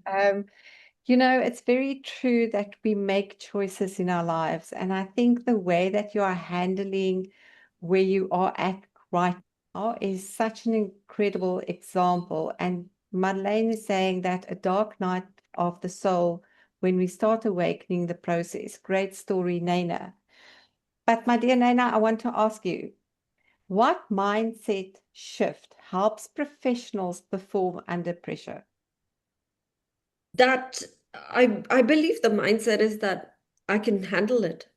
You know, it's very true that we make choices in our lives. And I think the way that you are handling where you are at right now is such an incredible example. And Madelaine is saying that a dark night of the soul when we start awakening the process. Great story, Naina. But my dear Naina, I want to ask you, what mindset shift helps professionals perform under pressure? That I believe the mindset is that I can handle it.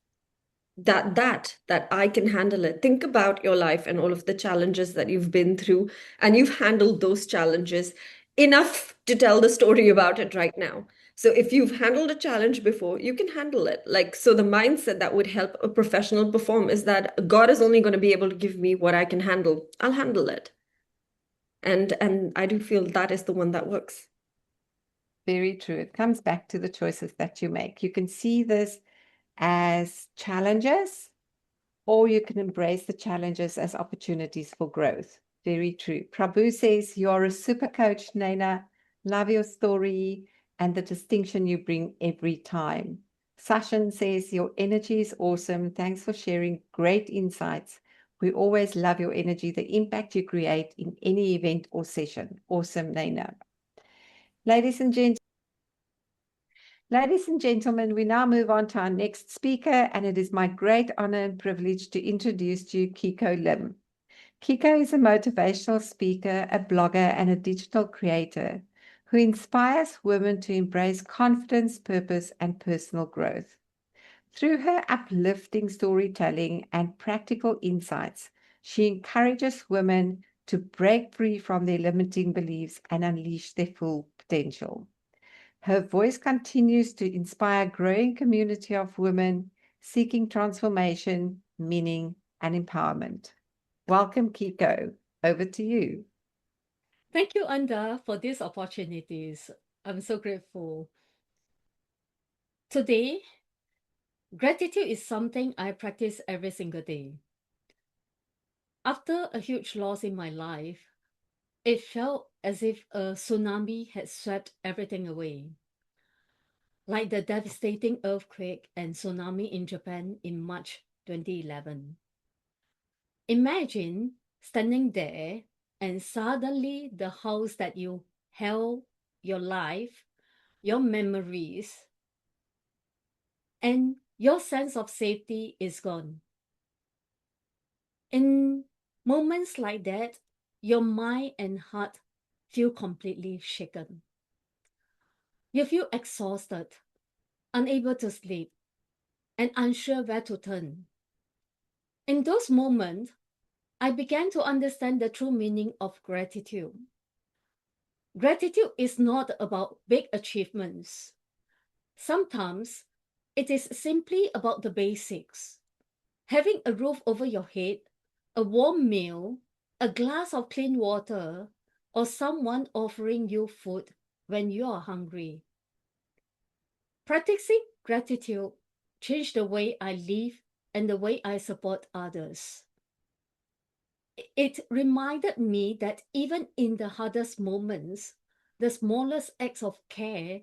That I can handle it. Think about your life and all of the challenges that you've been through, and you've handled those challenges enough to tell the story about it right now. So if you've handled a challenge before, you can handle it. Like, so the mindset that would help a professional perform is that God is only going to be able to give me what I can handle. I'll handle it. And I do feel that is the one that works. Very true. It comes back to the choices that you make. You can see this as challenges, or you can embrace the challenges as opportunities for growth. Very true. Prabhu says, you're a super coach, Naina. Love your story and the distinction you bring every time. Sachin says, your energy is awesome. Thanks for sharing great insights. We always love your energy, the impact you create in any event or session. Awesome, Naina. Ladies and gentlemen, we now move on to our next speaker, and it is my great honor and privilege to introduce to you Keiok Lim. Keiok is a motivational speaker, a blogger, and a digital creator who inspires women to embrace confidence, purpose, and personal growth. Through her uplifting storytelling and practical insights, she encourages women to break free from their limiting beliefs and unleash their full potential. Her voice continues to inspire a growing community of women seeking transformation, meaning, and empowerment. Welcome, Keiok. Over to you. Thank you, Anda, for these opportunities. I'm so grateful. Today, gratitude is something I practice every single day. After a huge loss in my life, it felt as if a tsunami had swept everything away. Like the devastating earthquake and tsunami in Japan in March 2011. Imagine standing there and suddenly the house that you held, your life, your memories, and your sense of safety is gone. In moments like that, your mind and heart feel completely shaken. You feel exhausted, unable to sleep, and unsure where to turn. In those moments, I began to understand the true meaning of gratitude. Gratitude is not about big achievements. Sometimes it is simply about the basics. Having a roof over your head, a warm meal, a glass of clean water, or someone offering you food when you are hungry. Practicing gratitude changed the way I live and the way I support others. It reminded me that even in the hardest moments, the smallest acts of care,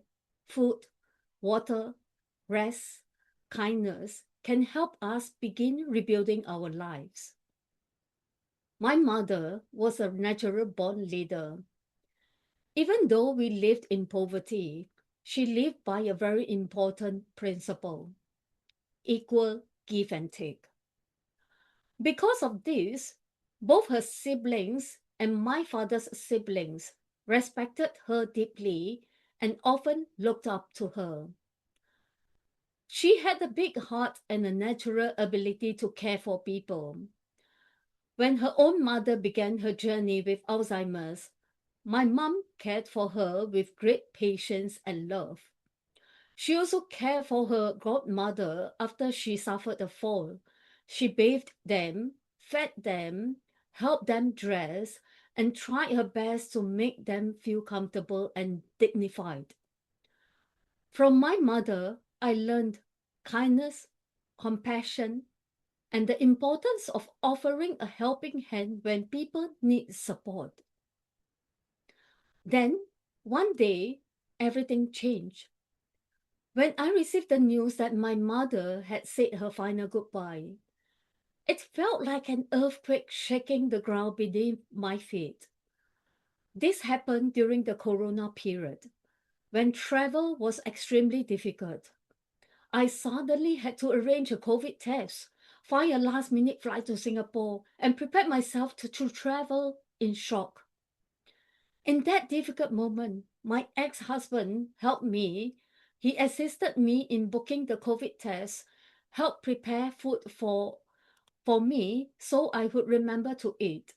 food, water, rest, kindness, can help us begin rebuilding our lives. My mother was a natural born leader. Even though we lived in poverty, she lived by a very important principle: equal give and take. Because of this, both her siblings and my father's siblings respected her deeply and often looked up to her. She had a big heart and a natural ability to care for people. When her own mother began her journey with Alzheimer's, my mom cared for her with great patience and love. She also cared for her godmother after she suffered a fall. She bathed them, fed them, helped them dress, and tried her best to make them feel comfortable and dignified. From my mother, I learned kindness, compassion, and the importance of offering a helping hand when people need support. Then, one day, everything changed. When I received the news that my mother had said her final goodbye, it felt like an earthquake shaking the ground beneath my feet. This happened during the Corona period, when travel was extremely difficult. I suddenly had to arrange a COVID test, find a last-minute flight to Singapore, and prepare myself to travel in shock. In that difficult moment, my ex-husband helped me. He assisted me in booking the COVID test, helped prepare food for me so I would remember to eat,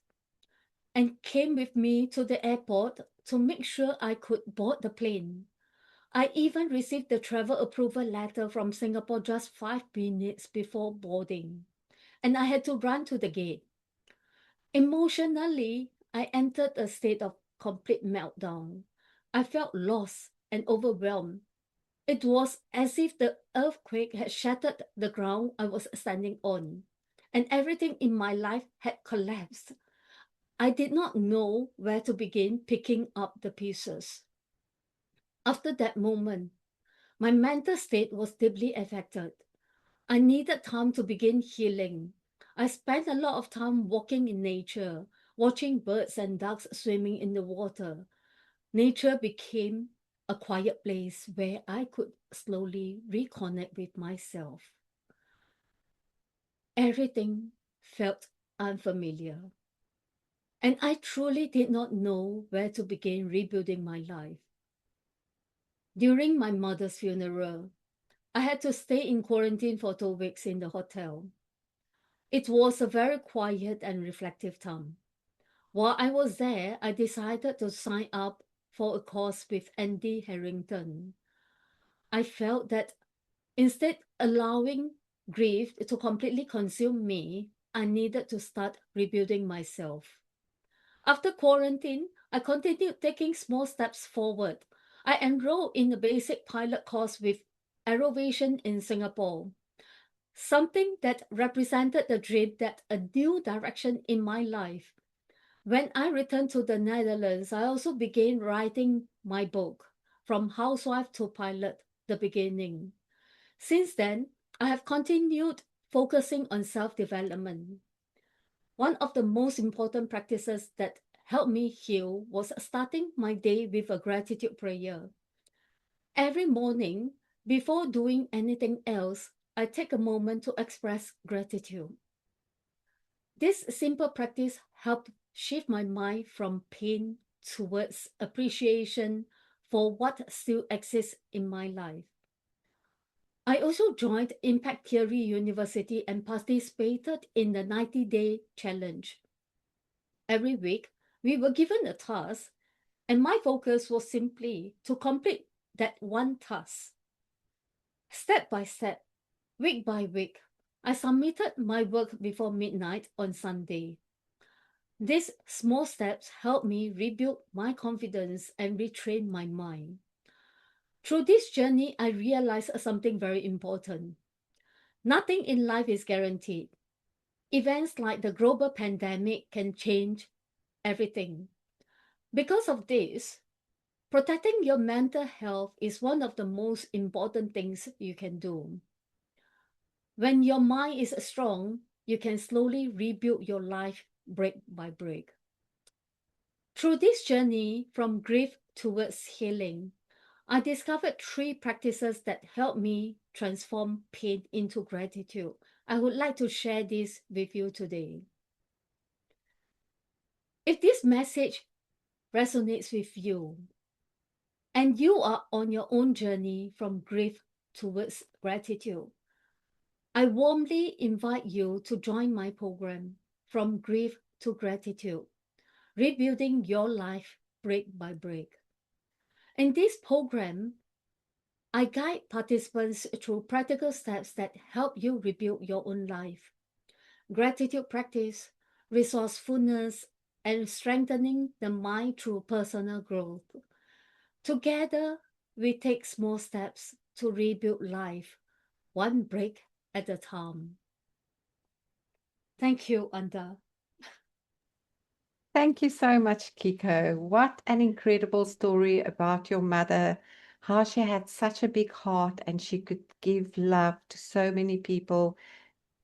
and came with me to the airport to make sure I could board the plane. I even received the travel approval letter from Singapore just 5 minutes before boarding, and I had to run to the gate. Emotionally, I entered a state of complete meltdown. I felt lost and overwhelmed. It was as if the earthquake had shattered the ground I was standing on, and everything in my life had collapsed. I did not know where to begin picking up the pieces. After that moment, my mental state was deeply affected. I needed time to begin healing. I spent a lot of time walking in nature, watching birds and ducks swimming in the water. Nature became a quiet place where I could slowly reconnect with myself. Everything felt unfamiliar, and I truly did not know where to begin rebuilding my life. During my mother's funeral, I had to stay in quarantine for 2 weeks in the hotel. It was a very quiet and reflective time. While I was there, I decided to sign up for a course with Andy Harrington. I felt that instead allowing grief to completely consume me, I needed to start rebuilding myself. After quarantine, I continued taking small steps forward. I enrolled in a basic pilot course with Aerovation in Singapore, something that represented the dream that a new direction in my life. When I returned to the Netherlands, I also began writing my book, From Housewife to Pilot, The Beginning. Since then, I have continued focusing on self-development. One of the most important practices that helped me heal was starting my day with a gratitude prayer. Every morning, before doing anything else, I take a moment to express gratitude. This simple practice helped shift my mind from pain towards appreciation for what still exists in my life. I also joined Impact Theory University and participated in the 90-day challenge. Every week, we were given a task, and my focus was simply to complete that one task. Step by step, week by week, I submitted my work before midnight on Sunday. These small steps helped me rebuild my confidence and retrain my mind. Through this journey, I realized something very important. Nothing in life is guaranteed. Events like the global pandemic can change everything. Because of this, protecting your mental health is one of the most important things you can do. When your mind is strong, you can slowly rebuild your life break by break. Through this journey from grief towards healing, I discovered 3 practices that help me transform pain into gratitude. I would like to share this with you today. If this message resonates with you, and you are on your own journey from grief towards gratitude, I warmly invite you to join my program, From Grief to Gratitude, Rebuilding Your Life Break by Break. In this program, I guide participants through practical steps that help you rebuild your own life. gratitude practice, resourcefulness, and strengthening the mind through personal growth. Together, we take small steps to rebuild life, one break at a time. Thank you, Anda. Thank you so much, Kiko. What an incredible story about your mother, how she had such a big heart and she could give love to so many people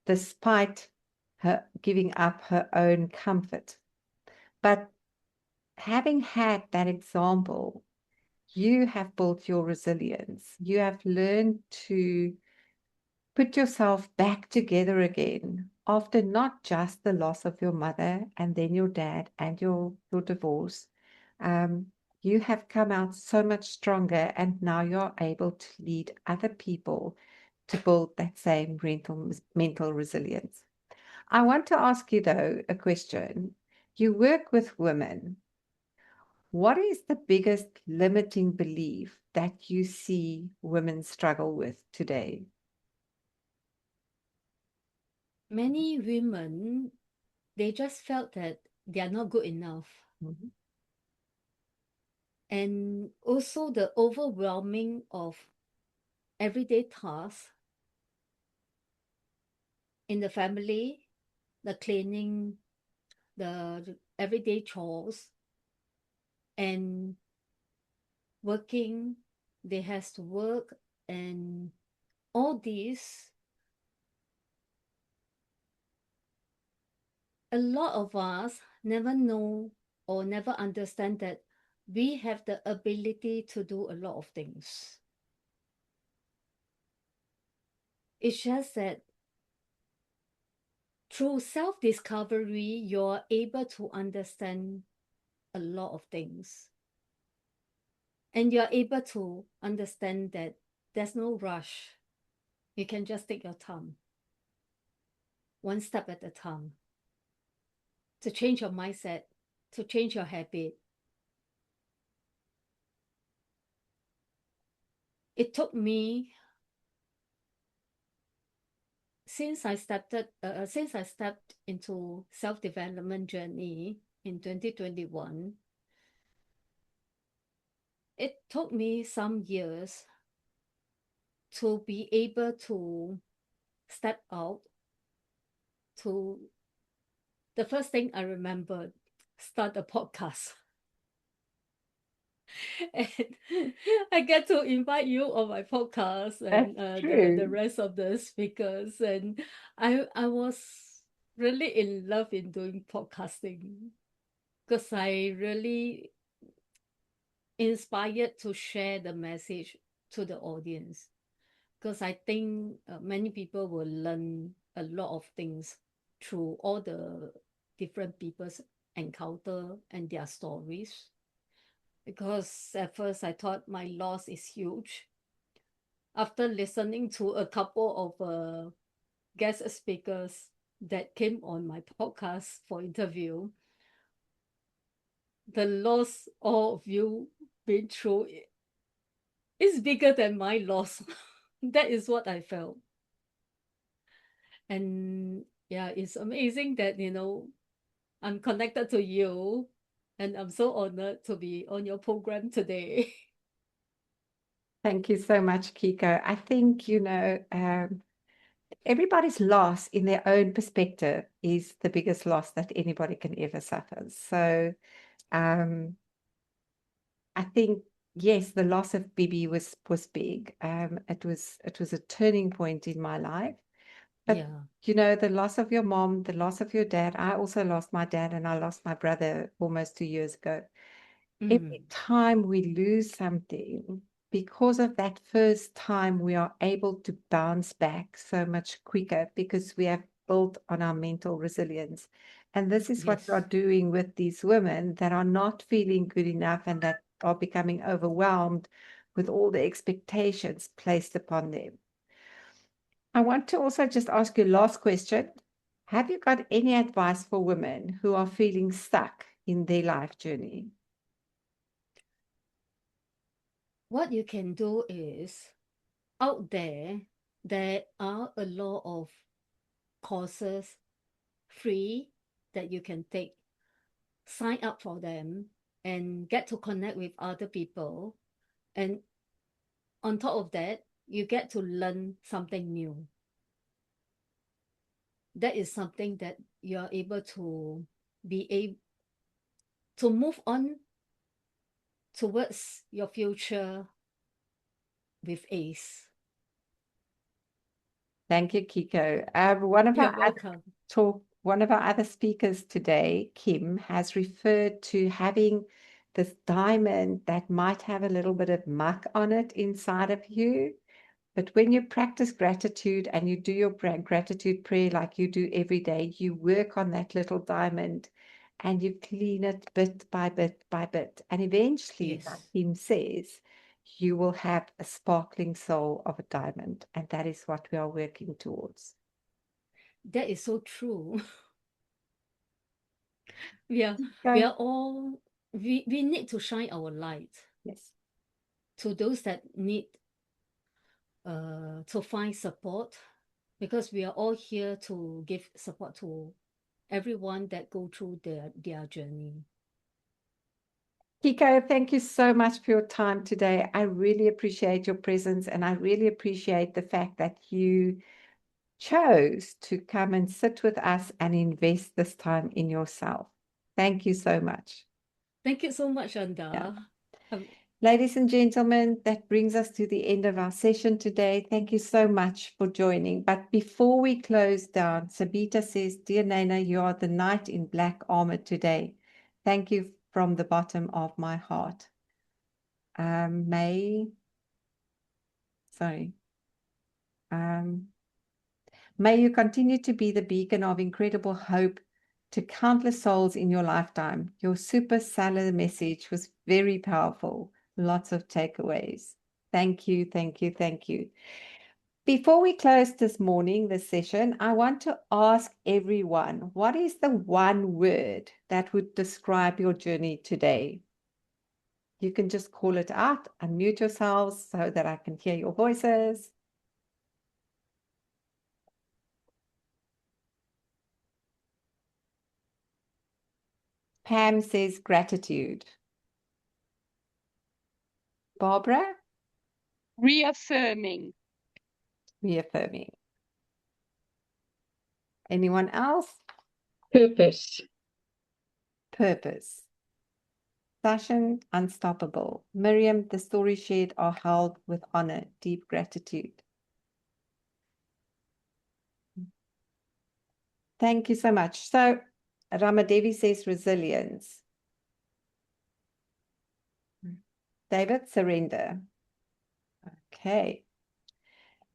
despite her giving up her own comfort. But having had that example, you have built your resilience. You have learned to put yourself back together again after not just the loss of your mother and then your dad and your divorce. You have come out so much stronger, and now you're able to lead other people to build that same mental resilience. I want to ask you, though, a question. You work with women. What is the biggest limiting belief that you see women struggle with today? Many women, they just felt that they are not good enough. Mhm. And also the overwhelming of everyday tasks in the family, the cleaning, the everyday chores, and working, they has to work, and all these, a lot of us never know or never understand that we have the ability to do a lot of things. It's just that through self-discovery, you're able to understand a lot of things. And you're able to understand that there's no rush. You can just take your time, one step at a time, to change your mindset, to change your habit. It took me, since I stepped into self-development journey in 2021, it took me some years to be able to step out. To the first thing I remember, start a podcast. And I get to invite you on my podcast and That's the true. rest of the speakers. And I was really in love in doing podcasting because I really inspired to share the message to the audience. Because I think many people will learn a lot of things through all the different people's encounter and their stories. Because at first I thought my loss is huge. After listening to a couple of guest speakers that came on my podcast for interview, the loss all of you been through is bigger than my loss. That is what I felt. And yeah, it's amazing that, I'm connected to you, and I'm so honored to be on your program today. Thank you so much, Kiko. I think, everybody's loss in their own perspective is the biggest loss that anybody can ever suffer. So I think, yes, the loss of Bibi was big. It was a turning point in my life. But Yeah. the loss of your mom, the loss of your dad. I also lost my dad and I lost my brother almost 2 years ago. Every time we lose something, because of that first time, we are able to bounce back so much quicker because we have built on our mental resilience. And this is what we are Yes. doing with these women that are not feeling good enough and that are becoming overwhelmed with all the expectations placed upon them. I want to also just ask you last question. Have you got any advice for women who are feeling stuck in their life journey? What you can do is, out there are a lot of courses free that you can take, sign up for them, and get to connect with other people. And on top of that, you get to learn something new. That is something that you are able to be able to move on towards your future with ease. Thank you, Kiko. One of our other speakers today, Kim, has referred to having this diamond that might have a little bit of muck on it inside of you. But when you practice gratitude and you do your gratitude prayer like you do every day, you work on that little diamond and you clean it bit by bit by bit. And eventually, Yes. like Kim says, you will have a sparkling soul of a diamond. And that is what we are working towards. That is so true. we are all, we need to shine our light. Yes. To those that need to find support, because we are all here to give support to everyone that go through their journey. Kiko, thank you so much for your time today. I really appreciate your presence, and I really appreciate the fact that you chose to come and sit with us and invest this time in yourself. Thank you so much. Thank you so much, Anda. Yeah. Ladies and gentlemen, that brings us to the end of our session today. Thank you so much for joining. But before we close down, Sabita says, "Dear Naina, you are the knight in black armor today. Thank you from the bottom of my heart." May you continue to be the beacon of incredible hope to countless souls in your lifetime. Your super salad message was very powerful. Lots of takeaways. Thank you, thank you, thank you. Before we close this session, I want to ask everyone, what is the one word that would describe your journey today? You can just call it out, unmute yourselves so that I can hear your voices. Pam says gratitude. Barbara? Reaffirming. Reaffirming. Anyone else? Purpose. Purpose. Sachin, unstoppable. Miriam, the stories shared are held with honor, deep gratitude. Thank you so much. So Ramadevi says resilience. David, surrender. Okay.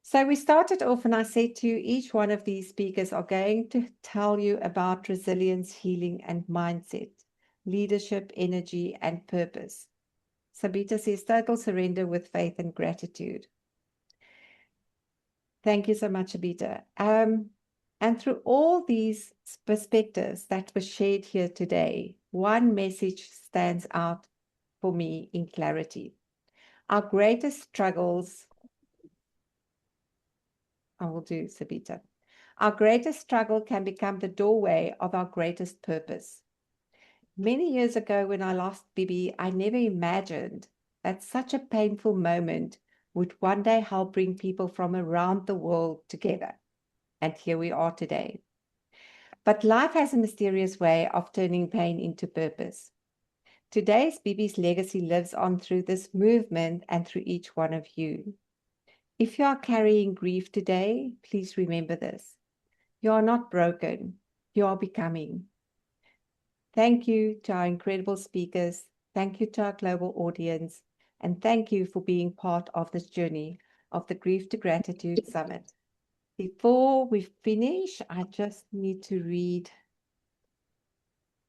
So we started off and I said to you, each one of these speakers are going to tell you about resilience, healing, and mindset, leadership, energy, and purpose. Sabita says total surrender with faith and gratitude. Thank you so much, Sabita. And through all these perspectives that were shared here today, one message stands out for me in clarity. Our greatest struggles, I will do, Sabita. Our greatest struggle can become the doorway of our greatest purpose. Many years ago, when I lost Bibi, I never imagined that such a painful moment would one day help bring people from around the world together. And here we are today. But life has a mysterious way of turning pain into purpose. Today's Bibi's legacy lives on through this movement and through each one of you. If you are carrying grief today, please remember this. You are not broken. You are becoming. Thank you to our incredible speakers. Thank you to our global audience. And thank you for being part of this journey of the Grief to Gratitude Summit. Before we finish, I just need to read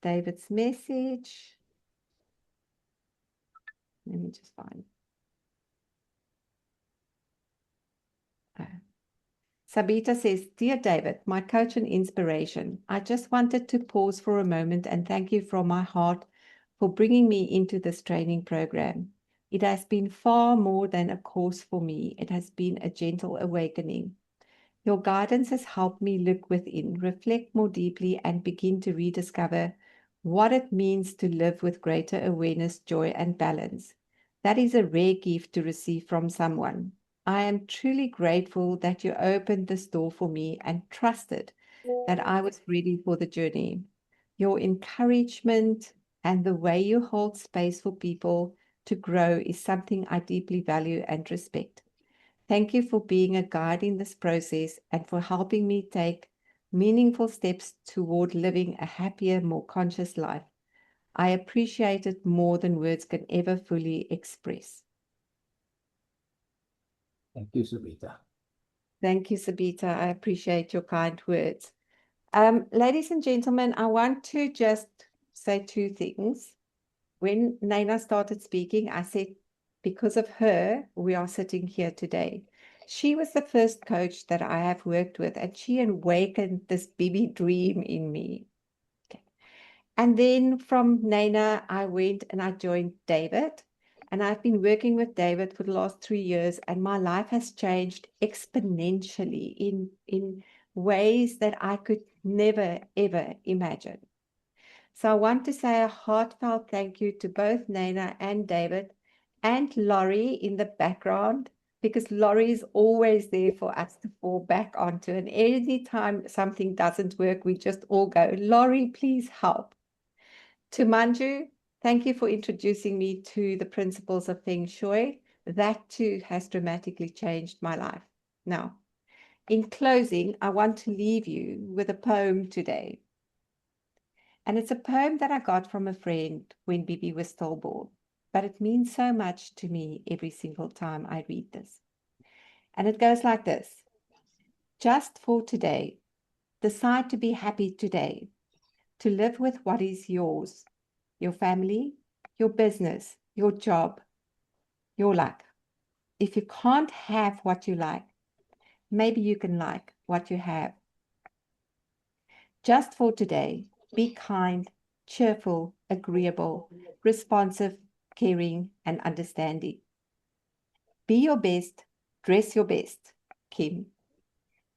David's message. Let me just find. Sabita says, "Dear David, my coach and inspiration, I just wanted to pause for a moment and thank you from my heart for bringing me into this training program. It has been far more than a course for me. It has been a gentle awakening. Your guidance has helped me look within, reflect more deeply, and begin to rediscover what it means to live with greater awareness, joy, and balance. That is a rare gift to receive from someone. I am truly grateful that you opened this door for me and trusted that I was ready for the journey. Your encouragement and the way you hold space for people to grow is something I deeply value and respect. Thank you for being a guide in this process and for helping me take meaningful steps toward living a happier, more conscious life. I appreciate it more than words can ever fully express. Thank you, Sabita. Thank you, Sabita. I appreciate your kind words. Ladies and gentlemen, I want to just say two things. When Naina started speaking, I said, because of her, we are sitting here today. She was the first coach that I have worked with, and she awakened this baby dream in me. Okay. And then from Naina, I went and I joined David. And I've been working with David for the last 3 years, and my life has changed exponentially in ways that I could never, ever imagine. So I want to say a heartfelt thank you to both Naina and David and Laurie in the background, because Laurie is always there for us to fall back onto. And anytime something doesn't work, we just all go, Laurie, please help. To Manjoo, thank you for introducing me to the principles of Feng Shui. That too has dramatically changed my life. Now, in closing, I want to leave you with a poem today. And it's a poem that I got from a friend when Bibi was stillborn, but it means so much to me every single time I read this. And it goes like this. Just for today, decide to be happy today, to live with what is yours, your family, your business, your job, your luck. If you can't have what you like, maybe you can like what you have. Just for today, be kind, cheerful, agreeable, responsive, caring, and understanding. Be your best, dress your best, Kim.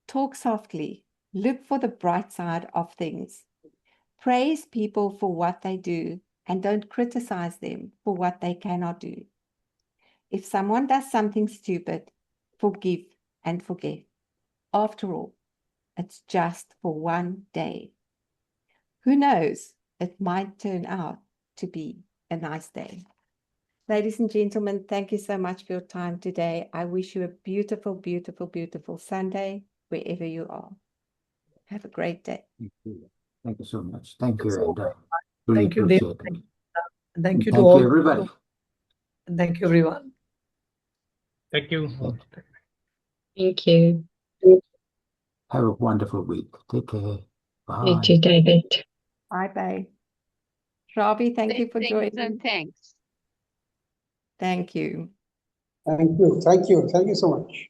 Talk softly, look for the bright side of things. Praise people for what they do and don't criticize them for what they cannot do. If someone does something stupid, forgive and forget. After all, it's just for one day. Who knows? It might turn out to be a nice day. Ladies and gentlemen, thank you so much for your time today. I wish you a beautiful, beautiful, beautiful Sunday, wherever you are. Have a great day. Thank you. Thank you so much. Thank you, So and much. really Thank you, Dave. appreciate it. Thank you to Thank all. you, everybody. Thank you, everyone. Thank you. Thank you. Have a wonderful week. Take care. You Bye. too, David. Bye-bye. Robbie, thank you for Blessings joining. and thanks. Thank you. Thank you. Thank you. Thank you so much.